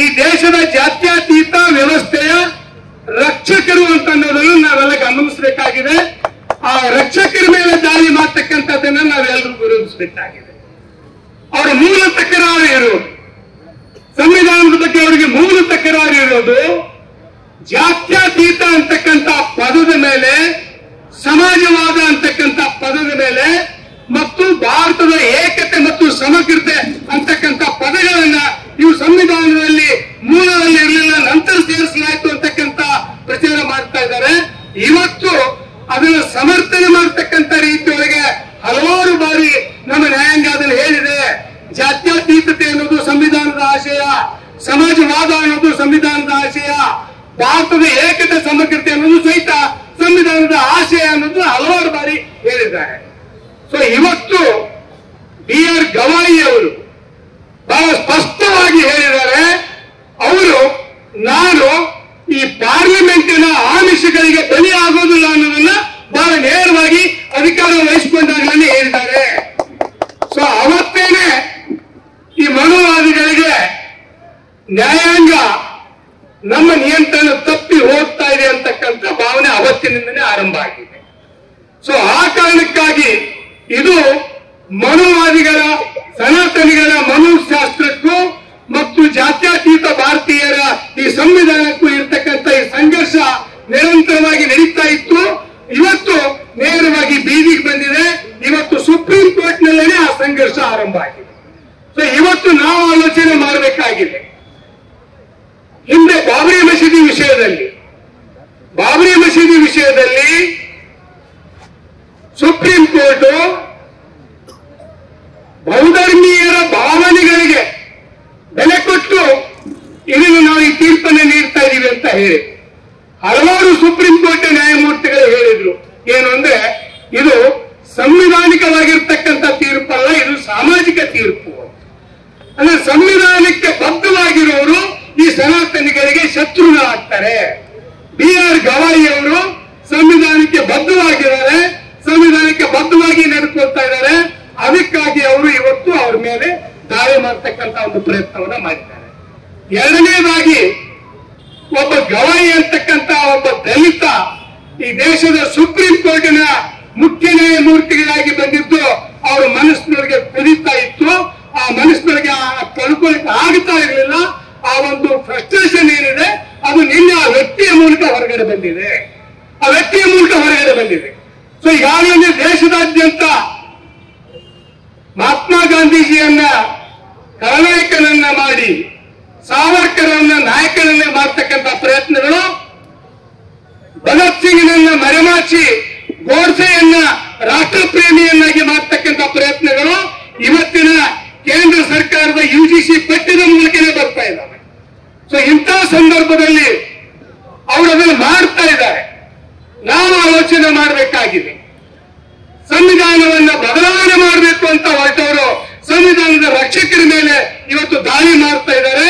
ಈ ದೇಶದ ಜಾತ್ಯತೀತ ವ್ಯವಸ್ಥೆಯ ರಕ್ಷಕರು ಅಂತ ಅನ್ನೋದನ್ನು ನಾವೆಲ್ಲ ಗಮನಿಸಬೇಕಾಗಿದೆ. ಆ ರಕ್ಷಕರ ಮೇಲೆ ದಾಳಿ ಮಾಡ್ತಕ್ಕಂಥದ್ದನ್ನ ನಾವೆಲ್ಲರೂ ವಿರೋಧಿಸಬೇಕಾಗಿದೆ. ಅವರ ಮೂಲ ತಕರಾರು ಇರೋದು, ಸಂವಿಧಾನದ ಬಗ್ಗೆ ಅವರಿಗೆ ಮೂಲ ತಕರಾರು ಇರೋದು ಜಾತ್ಯತೀತ ಅಂತಕ್ಕಂಥ ಪದದ ಮೇಲೆ, ಸಮಾಜವಾದ ಅಂತಕ್ಕಂಥ ಪದದ ಮೇಲೆ ಮತ್ತು ಭಾರತದ ಏಕತೆ ಮತ್ತು ಸಮಗ್ರತೆ ಅಂತಕ್ಕಂಥ ಪದಗಳನ್ನ ಇವು ಸಂವಿಧಾನದಲ್ಲಿ ಮೂಲದಲ್ಲಿ ಇರಲಿಲ್ಲ, ನಂತರ ಸೇರಿಸಲಾಯಿತು ಅಂತಕ್ಕಂಥ ಪ್ರಚಾರ ಮಾಡ್ತಾ ಇದ್ದಾರೆ. ಇವತ್ತು ಅದನ್ನು ಸಮರ್ಥನೆ ಮಾಡತಕ್ಕಂಥ ರೀತಿಯೊಳಗೆ ಹಲವಾರು ಬಾರಿ ನಮ್ಮ ನ್ಯಾಯಾಂಗ ಅದನ್ನು ಹೇಳಿದೆ. ಜಾತ್ಯತೀತತೆ ಅನ್ನೋದು ಸಂವಿಧಾನದ ಆಶಯ, ಸಮಾಜವಾದ ಅನ್ನೋದು ಸಂವಿಧಾನದ ಆಶಯ, ಭಾರತದ ಏಕತೆ ಸಮಗ್ರತೆ ಅನ್ನೋದು ಸಹಿತ ಸಂವಿಧಾನದ ಆಶಯ ಅನ್ನೋದು ಹಲವಾರು ಬಾರಿ ಹೇಳಿದ್ದಾರೆ. ಸೊ ಇವತ್ತು ಬಿ.ಆರ್. ಗವಾಯಿ ಅವರು ಬಹಳ ಸ್ಪಷ್ಟವಾಗಿ ಹೇಳಿದ್ದಾರೆ. ಅವರು ನಾನು ಈ ಪಾರ್ಲಿಮೆಂಟಿನ ಆಮಿಷಗಳಿಗೆ ಬಲಿ ಆಗೋದಿಲ್ಲ ಅನ್ನೋದನ್ನ ಬಹಳ ನೇರವಾಗಿ ಅಧಿಕಾರ ವಹಿಸಿಕೊಂಡಾಗಲೇ ಹೇಳಿದ್ದಾರೆ. ಸೊ ಅವತ್ತೇನೆ ಈ ಮನುವಾದಿಗಳಿಗೆ ನ್ಯಾಯಾಂಗ ನಮ್ಮ ನಿಯಂತ್ರಣ ತಪ್ಪಿ ಹೋಗ್ತಾ ಇದೆ ಅಂತಕ್ಕಂಥ ಭಾವನೆ ಅವತ್ತಿನಿಂದಲೇ ಆರಂಭ ಆಗಿದೆ. ಸೊ ಆ ಕಾರಣಕ್ಕಾಗಿ ಇದು ಮನುವಾದಿಗಳ, ಸನಾತನಿಗಳ ಮನೋಶಾಸ್ತ್ರಕ್ಕೂ ಮತ್ತು ಜಾತ್ಯತೀತ ಭಾರತೀಯರ ಈ ಸಂವಿಧಾನಕ್ಕೂ ಇರ್ತಕ್ಕಂಥ ಈ ಸಂಘರ್ಷ ನಿರಂತರವಾಗಿ ನಡೀತಾ ಇತ್ತು. ಇವತ್ತು ನೇರವಾಗಿ ಬೀದಿಗೆ ಬಂದಿದೆ. ಇವತ್ತು ಸುಪ್ರೀಂ ಕೋರ್ಟ್ ನಲ್ಲೇ ಆ ಸಂಘರ್ಷ ಆರಂಭ ಆಗಿದೆ. ಸೊ ಇವತ್ತು ನಾವು ಆಲೋಚನೆ ಮಾಡಬೇಕಾಗಿದೆ. ಹಿಂದೆ ಬಾಬರಿ ಮಸೀದಿ ವಿಷಯದಲ್ಲಿ ಸುಪ್ರೀಂ ಕೋರ್ಟ್ ಬಹುಧರ್ಮೀಯರ ಭಾವನೆಗಳಿಗೆ ಬೆಲೆ ಕೊಟ್ಟು ಇದನ್ನು ನಾವು ಈ ತೀರ್ಪನ್ನು ನೀಡ್ತಾ ಇದ್ದೀವಿ ಅಂತ ಹೇಳಿ ಹಲವಾರು ಸುಪ್ರೀಂ ಕೋರ್ಟ್ ನ್ಯಾಯಮೂರ್ತಿಗಳು ಹೇಳಿದ್ರು. ಏನು ಅಂದ್ರೆ ಇದು ಸಂವಿಧಾನಿಕವಾಗಿರ್ತಕ್ಕಂಥ ತೀರ್ಪಲ್ಲ, ತೀರ್ಪು. ಅಂದ್ರೆ ಸಂವಿಧಾನಕ್ಕೆ ಬದ್ಧವಾಗಿರುವವರು ಈ ಸನಾತನಿಗಳಿಗೆ ಶತ್ರುಗಳಾಗ್ತಾರೆ. BR ಗವಾಯಿ ಅವರು ಸಂವಿಧಾನಕ್ಕೆ ಬದ್ಧವಾಗಿದ್ದಾರೆ, ಸಂವಿಧಾನಕ್ಕೆ ಬದ್ಧವಾಗಿ ನಡೆದುಕೊಳ್ತಾ ಇದ್ದಾರೆ. ಅದಕ್ಕಾಗಿ ಅವರು ಇವತ್ತು ಅವ್ರ ಮೇಲೆ ದಾಳಿ ಮಾಡ್ತಕ್ಕಂತ ಒಂದು ಪ್ರಯತ್ನವನ್ನ ಮಾಡಿದ್ದಾರೆ. ಎರಡನೇದಾಗಿ ಒಬ್ಬ ಗವಾಯಿ ಅಂತಕ್ಕಂತ ಒಬ್ಬ ದಲಿತ ಈ ದೇಶದ ಸುಪ್ರೀಂ ಕೋರ್ಟಿನ ಮುಖ್ಯ ನ್ಯಾಯಮೂರ್ತಿಗಳಾಗಿ ಬಂದಿದ್ದು ಅವ್ರ ಮನಸ್ಸಿನೊಳಗೆ ಕುದಿತಾ ಇತ್ತು. ಆ ಮನಸ್ಸಿನೊಳಗೆ ಕಳ್ಕೊಳ್ಳಿಕ್ಕೆ ಆಗ್ತಾ ಇರಲಿಲ್ಲ. ಆ ಒಂದು ಫ್ರಸ್ಟ್ರೇಷನ್ ಏನಿದೆ ಅದು ನಿನ್ನೆ ಆ ವ್ಯಕ್ತಿಯ ಮೂಲಕ ಹೊರಗಡೆ ಬಂದಿದೆ. ಸೊ ಈಗಾಗಲೇ ದೇಶದಾದ್ಯಂತ ಮಹಾತ್ಮ ಗಾಂಧೀಜಿಯನ್ನ ಖಳನಾಯಕನನ್ನ ಮಾಡಿ ಸಾವರ್ಕರನ್ನ ನಾಯಕನನ್ನೇ ಮಾಡ್ತಕ್ಕಂಥ ಪ್ರಯತ್ನಗಳು, ಭಗತ್ ಸಿಂಗ್ನನ್ನ ಮರೆಮಾಚಿ ಗೋಡ್ಸೆಯನ್ನ ರಾಷ್ಟ್ರಪ್ರೇಮಿಯನ್ನಾಗಿ ಮಾಡ್ತಕ್ಕಂಥ ಪ್ರಯತ್ನಗಳು ಇವತ್ತಿನ ಕೇಂದ್ರ ಸರ್ಕಾರದ UGC ಪಠ್ಯದ ಮೂಲಕನೇ ಬರ್ತಾ ಇದ್ದಾವೆ. ಸೊ ಇಂತಹ ಸಂದರ್ಭದಲ್ಲಿ ಅವರು ಅದನ್ನು ಮಾಡ್ತಾ ಇದ್ದಾರೆ. ನಾವು ಆಲೋಚನೆ ಮಾಡಬೇಕಾಗಿದೆ. ಸಂವಿಧಾನವನ್ನ ಬದಲಾವಣೆ ಮಾಡಬೇಕು ಅಂತ ಹೊರಟವರು ಸಂವಿಧಾನದ ರಕ್ಷಕರ ಮೇಲೆ ಇವತ್ತು ದಾಳಿ ಮಾಡ್ತಾ ಇದ್ದಾರೆ.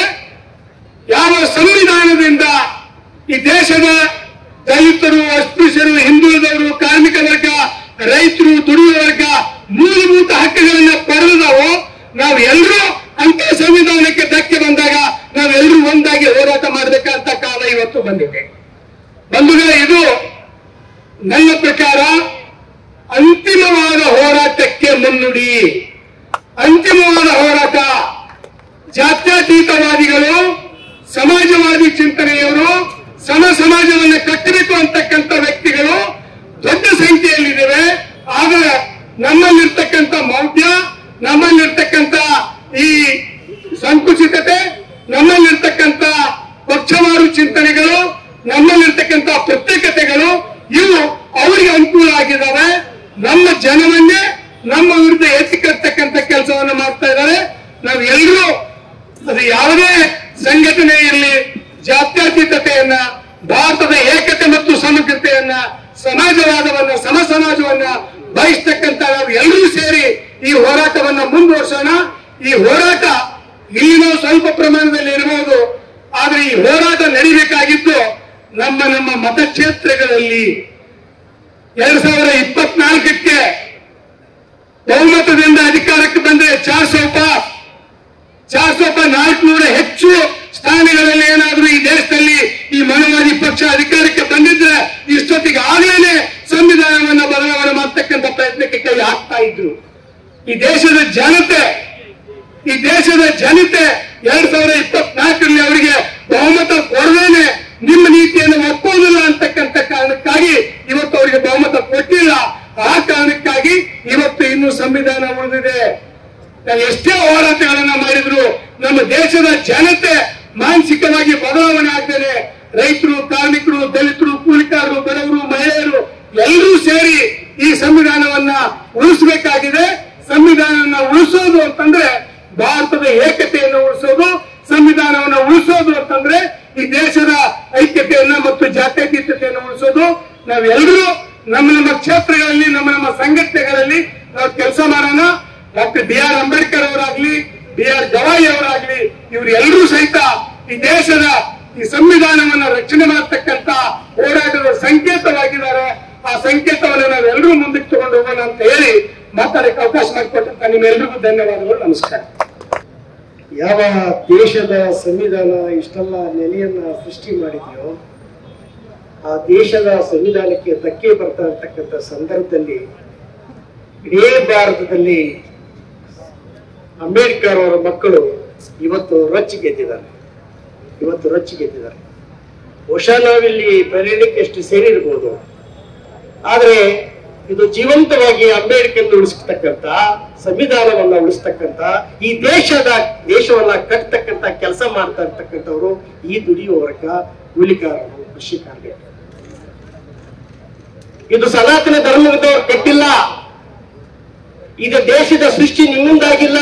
ಯಾವ ಸಂವಿಧಾನದಿಂದ ಈ ದೇಶದ ದಲಿತರು, ಅಸ್ಪೃಶ್ಯರು, ಹಿಂದುಳಿದವರು, ಕಾರ್ಮಿಕ ವರ್ಗ, ರೈತರು, ದುಡಿಯುವ ವರ್ಗ ಮೂಲಭೂತ ಹಕ್ಕುಗಳನ್ನ ಪಡೆದವು, ನಾವೆಲ್ಲರೂ ಅಂತ ಸಂವಿಧಾನಕ್ಕೆ ಧಕ್ಕೆ ಬಂದಾಗ ನಾವೆಲ್ಲರೂ ಒಂದಾಗಿ ಹೋರಾಟ ಮಾಡಬೇಕಂತ ಕಾಲ ಇವತ್ತು ಬಂದಿದೆ. ಬಂಧುಗಳೇ, ಇದು ನನ್ನ ಪ್ರಕಾರ ಅಂತಿಮವಾದ ಹೋರಾಟಕ್ಕೆ ಮುನ್ನುಡಿ. ಅಂತಿಮವಾದ ಹೋರಾಟ. ಜಾತ್ಯತೀತವಾದಿಗಳು, ಸಮಾಜವಾದಿ ಚಿಂತನೆಯವರು, ಸಮಾಜವನ್ನು ಕಟ್ಟಬೇಕು ಅಂತಕ್ಕಂಥ ವ್ಯಕ್ತಿಗಳು ದೊಡ್ಡ ಸಂಖ್ಯೆಯಲ್ಲಿದ್ದೇವೆ. ಆದರೆ ನಮ್ಮಲ್ಲಿರ್ತಕ್ಕಂಥ ಮೌಢ್ಯ, ನಮ್ಮಲ್ಲಿರ್ತಕ್ಕಂಥ ಈ ಸಂಕುಚಿತತೆ, ನಮ್ಮಲ್ಲಿರ್ತಕ್ಕಂಥ ಪಕ್ಷವಾರು ಚಿಂತನೆಗಳು, ನಮ್ಮಲ್ಲಿರ್ತಕ್ಕಂಥ ಪ್ರತ್ಯೇಕತೆಗಳು ಇವು ಅವರಿಗೆ ಅನುಕೂಲ ಆಗಿದ್ದಾವೆ. ನಮ್ಮ ಜನವನ್ನೇ ನಮ್ಮ ವಿರುದ್ಧ ಎತ್ತಿ ಕಟ್ಟತಕ್ಕಂಥ ಕೆಲಸವನ್ನು ಮಾಡ್ತಾ ಇದ್ದಾರೆ. ನಾವೆಲ್ಲರೂ ಅದು ಯಾವುದೇ ಸಂಘಟನೆ ಇರಲಿ, ಜಾತ್ಯತೀತತೆಯನ್ನ, ಭಾರತದ ಏಕತೆ ಮತ್ತು ಸಮಗ್ರತೆಯನ್ನ, ಸಮಾಜವಾದವನ್ನ, ಸಮಾಜವನ್ನ ಬಯಸ್ತಕ್ಕಂಥ ನಾವು ಎಲ್ಲರೂ ಸೇರಿ ಈ ಹೋರಾಟವನ್ನ ಮುಂದುವರ್ಸೋಣ. ಈ ಹೋರಾಟ ಇಲ್ಲಿ ನಾವು ಸ್ವಲ್ಪ ಪ್ರಮಾಣದಲ್ಲಿ ಇರಬಹುದು, ಆದ್ರೆ ಈ ಹೋರಾಟ ನಡೀಬೇಕಾಗಿದ್ದು ನಮ್ಮ ಮತಕ್ಷೇತ್ರಗಳಲ್ಲಿ 2024ಕ್ಕೆ ಬಹುಮತದಿಂದ ಅಧಿಕಾರಕ್ಕೆ ಬಂದ್ರೆ 400 ಹೆಚ್ಚು ಸ್ಥಾನಗಳಲ್ಲಿ ಏನಾದ್ರೂ ಈ ದೇಶದಲ್ಲಿ ಈ ಮನವಾದಿ ಪಕ್ಷ ಅಧಿಕಾರಕ್ಕೆ ಬಂದಿದ್ರೆ ಇಷ್ಟೊತ್ತಿಗೆ ಆಗ್ಲೇನೆ ಸಂವಿಧಾನವನ್ನ ಬದಲಾವಣೆ ಮಾಡ್ತಕ್ಕಂಥ ಪ್ರಯತ್ನಕ್ಕೆ ಕೈ ಹಾಕ್ತಾ ಇದ್ರು. ಈ ದೇಶದ ಜನತೆ 2024ರಲ್ಲಿ ಅವರಿಗೆ ಬಹುಮತ ಕೊಡದೇನೆ ನಿಮ್ಮ ನೀತಿಯನ್ನು ಒಪ್ಪೋದಿಲ್ಲ ಅಂತಕ್ಕಂಥ ಕಾರಣಕ್ಕಾಗಿ ಇವತ್ತು ಅವರಿಗೆ ಬಹುಮತ ಕೊಟ್ಟಿಲ್ಲ. ಆ ಕಾರಣಕ್ಕಾಗಿ ಇವತ್ತು ಇನ್ನೂ ಸಂವಿಧಾನ ಉಳಿದಿದೆ. ನಾವು ಎಷ್ಟೇ ಹೋರಾಟಗಳನ್ನ ಮಾಡಿದ್ರು ನಮ್ಮ ದೇಶದ ಜನತೆ ಮಾನಸಿಕವಾಗಿ ಬದಲಾವಣೆ ಆಗ್ತದೆ. ರೈತರು, ಕಾರ್ಮಿಕರು, ದಲಿತರು, ಕೂಲಿಕಾರರು, ಬಡವರು, ಮಹಿಳೆಯರು ಎಲ್ಲರೂ ಸೇರಿ ಈ ಸಂವಿಧಾನವನ್ನ ಉಳಿಸಬೇಕಾಗಿದೆ. ಸಂವಿಧಾನವನ್ನ ಉಳಿಸೋದು ಅಂತಂದ್ರೆ ಭಾರತದ ಏಕತೆಯನ್ನು ಉಳಿಸೋದು, ಸಂವಿಧಾನವನ್ನು ಉಳಿಸೋದು ಅಂತಂದ್ರೆ ಈ ದೇಶದ ಐಕ್ಯತೆಯನ್ನ ಮತ್ತು ಜಾತ್ಯತೀತತೆಯನ್ನು ಉಳಿಸೋದು. ನಾವೆಲ್ಲರೂ ನಮ್ಮ ಕ್ಷೇತ್ರಗಳಲ್ಲಿ, ನಮ್ಮ ಸಂಘಟನೆಗಳಲ್ಲಿ ನಾವು ಕೆಲಸ ಮಾಡೋಣ. ಡಾಕ್ಟರ್ BR ಅಂಬೇಡ್ಕರ್ ಅವರಾಗ್ಲಿ, BR ಗವಾಯಿ ಅವರಾಗ್ಲಿ, ಇವರು ಎಲ್ಲರೂ ಸಹಿತ ಈ ದೇಶದ ಈ ಸಂವಿಧಾನವನ್ನ ರಕ್ಷಣೆ ಮಾಡತಕ್ಕಂತ ಹೋರಾಟದ ಸಂಕೇತವಾಗಿದ್ದಾರೆ. ಆ ಸಂಕೇತವನ್ನು ನಾವೆಲ್ಲರೂ ಮುಂದಕ್ಕೆ ತಗೊಂಡು ಹೋಗೋಣ ಅಂತ ಹೇಳಿ ಮಾತಾಡಕ್ಕೆ ಅವಕಾಶ ಮಾಡಿಕೊಟ್ಟಂತ ನಿಮ್ಮೆಲ್ಲರಿಗೂ ಧನ್ಯವಾದಗಳು. ನಮಸ್ಕಾರ. ಯಾವ ದೇಶದ ಸಂವಿಧಾನ ಇಷ್ಟೆಲ್ಲ ನೆಲೆಯನ್ನ ಸೃಷ್ಟಿ ಮಾಡಿದೆಯೋ ಆ ದೇಶದ ಸಂವಿಧಾನಕ್ಕೆ ಧಕ್ಕೆ ಬರ್ತಾ ಇರ್ತಕ್ಕಂಥ ಸಂದರ್ಭದಲ್ಲಿ ಇಡೀ ಭಾರತದಲ್ಲಿ ಅಂಬೇಡ್ಕರ್ ಅವರ ಮಕ್ಕಳು ಇವತ್ತು ರೊಚ್ಚಿ ಗೆದ್ದಿದ್ದಾರೆ. ಬಹುಶಃ ನಾವಿಲ್ಲಿ ಪರಿಣಕ್ಕೆ ಎಷ್ಟು ಸೇರಿರ್ಬೋದು, ಆದ್ರೆ ಇದು ಜೀವಂತವಾಗಿ ಅಂಬೇಡ್ಕರ್ ಉಳಿಸ್ತಕ್ಕಂಥ, ಸಂವಿಧಾನವನ್ನ ಉಳಿಸ್ತಕ್ಕಂಥ, ಈ ದೇಶವನ್ನ ಕಟ್ಟತಕ್ಕಂಥ ಕೆಲಸ ಮಾಡ್ತಾ ಇರ್ತಕ್ಕಂಥವ್ರು ಈ ದುಡಿಯುವ ವರ್ಗ, ಕೂಲಿಕಾರರು, ಕೃಷಿ ಕಾರ್ಮಿಕರು. ಇದು ಸನಾತನ ಧರ್ಮದವರು ಕಟ್ಟಿಲ್ಲ. ಇದು ದೇಶದ ಸೃಷ್ಟಿ ನಿಮ್ಮಿಂದಾಗಿಲ್ಲ.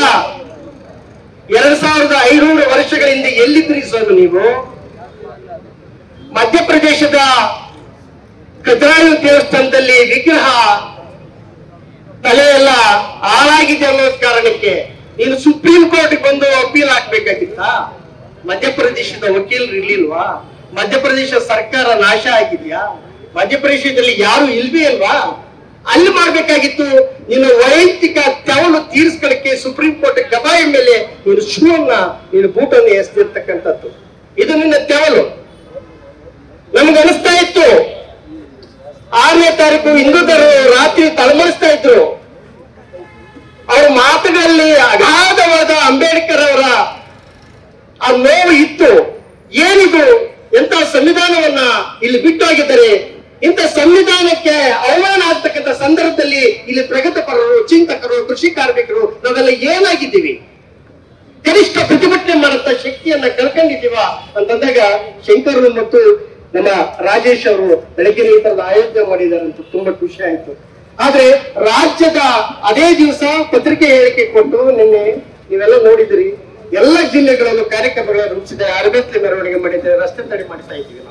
2500 ವರ್ಷಗಳ ಹಿಂದೆ ಎಲ್ಲಿದ್ರಿ ಸರ್ ನೀವು? ಮಧ್ಯಪ್ರದೇಶದ ಖಜುರಾಹೋ ದೇವಸ್ಥಾನದಲ್ಲಿ ವಿಗ್ರಹ ತಲೆ ಎಲ್ಲ ಹಾಳಾಗಿದೆ ಅನ್ನೋ ಕಾರಣಕ್ಕೆ ನೀನು ಸುಪ್ರೀಂ ಕೋರ್ಟ್ ಬಂದು ಅಪೀಲ್ ಹಾಕ್ಬೇಕಾಗಿತ್ತ? ಮಧ್ಯಪ್ರದೇಶದ ವಕೀಲರು ಇರ್ಲಿಲ್ವಾ? ಮಧ್ಯಪ್ರದೇಶ ಸರ್ಕಾರ ನಾಶ ಆಗಿದ್ಯಾ? ಮಧ್ಯಪ್ರದೇಶದಲ್ಲಿ ಯಾರು ಇಲ್ವೇ ಅಲ್ವಾ? ಅಲ್ಲಿ ಮಾಡ್ಬೇಕಾಗಿತ್ತು. ನಿನ್ನ ವೈಯಕ್ತಿಕ ತೆವಲು ತೀರಿಸ್ಕೊಳ್ಳಕ್ಕೆ ಸುಪ್ರೀಂ ಕೋರ್ಟ್ ಗವಾಯಿ ಮೇಲೆ ನೀನು ನೀನು ಬೂಟನ್ನು ಎಸೆದಿರ್ತಕ್ಕಂಥದ್ದು. ಇದು ನಿನ್ನ ತೆವಲು. ನಮ್ಗೆ ಅನಿಸ್ತಾ ಇತ್ತು 6ನೇ ತಾರೀಕು ಹಿಂದೂದರು ರಾತ್ರಿ ತಳಮಳಿಸ್ತಾ ಇದ್ರು. ಅವ್ರ ಮಾತುಗಳಲ್ಲಿ ಅಗಾಧವಾದ ಅಂಬೇಡ್ಕರ್ ಅವರ ಆ ನೋವು ಇತ್ತು. ಏನಿದು, ಎಂತ ಸಂವಿಧಾನವನ್ನ ಇಲ್ಲಿ ಬಿಟ್ಟೋಗಿದ್ದಾರೆ. ಇಂಥ ಸಂವಿಧಾನಕ್ಕೆ ಅವಮಾನ ಆಗ್ತಕ್ಕಂಥ ಸಂದರ್ಭದಲ್ಲಿ ಇಲ್ಲಿ ಪ್ರಗತಿಪರರು, ಚಿಂತಕರು, ಕೃಷಿ ಕಾರ್ಮಿಕರು ನಾವೆಲ್ಲ ಏನಾಗಿದ್ದೀವಿ? ಕನಿಷ್ಠ ಪ್ರತಿಭಟನೆ ಮಾಡುವಂತ ಶಕ್ತಿಯನ್ನ ಕಳ್ಕೊಂಡಿದ್ದೀವ ಅಂತಂದಾಗ ಶಂಕರ್ ಮತ್ತು ನಮ್ಮ ರಾಜೇಶ್ ಅವರು ಬೆಳಗ್ಗೆ ಈ ತರದ ಆಯೋಜನೆ ಮಾಡಿದ್ದಾರೆ ಅಂತ ತುಂಬಾ ಖುಷಿ ಆಯ್ತು. ಆದ್ರೆ ರಾಜ್ಯದ ಅದೇ ದಿವಸ ಪತ್ರಿಕೆ ಹೇಳಿಕೆ ಕೊಟ್ಟು ನಿನ್ನೆ ನೀವೆಲ್ಲ ನೋಡಿದಿರಿ, ಎಲ್ಲ ಜಿಲ್ಲೆಗಳಲ್ಲೂ ಕಾರ್ಯಕ್ರಮಗಳನ್ನು ರೂಪಿಸಿದ್ದಾರೆ. ಅರಬೇತ್ರಿ ಮೆರವಣಿಗೆ ಮಾಡಿದ್ದಾರೆ, ರಸ್ತೆ ತಡೆ ಮಾಡ್ತಾ ಇದ್ದೀವಿ.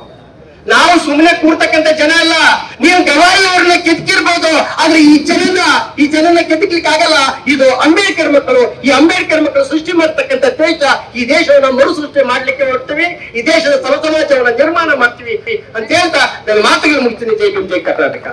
ನಾವು ಸುಮ್ಮನೆ ಕೂರ್ತಕ್ಕಂಥ ಜನ ಅಲ್ಲ. ನೀವು ಗವಾಯಿ ಅವ್ರನ್ನ ಕೆದಕಿರ್ಬೋದು, ಆದ್ರೆ ಈ ಜನನ ಕೆದಕ್ಲಿಕ್ಕೆ ಆಗಲ್ಲ. ಇದು ಅಂಬೇಡ್ಕರ್ ಮಕ್ಕಳು. ಈ ಅಂಬೇಡ್ಕರ್ ಮಕ್ಕಳು ಸೃಷ್ಟಿ ಮಾಡ್ತಕ್ಕಂಥ ದೇಶ, ಈ ದೇಶವನ್ನ ಮರು ಸೃಷ್ಟಿ ಮಾಡ್ಲಿಕ್ಕೆ ಹೊರಡ್ತೀವಿ. ಈ ದೇಶದ ಸರ್ವ ಸಮಾಜವನ್ನ ನಿರ್ಮಾಣ ಮಾಡ್ತೀವಿ ಅಂತ ಹೇಳ್ತಾ ನನ್ನ ಮಾತುಗಳು ಮುಗಿಸ್ತೀನಿ. ಜೈ ಭೀಮ್, ಜೈ ಕರ್ನಾಟಕ.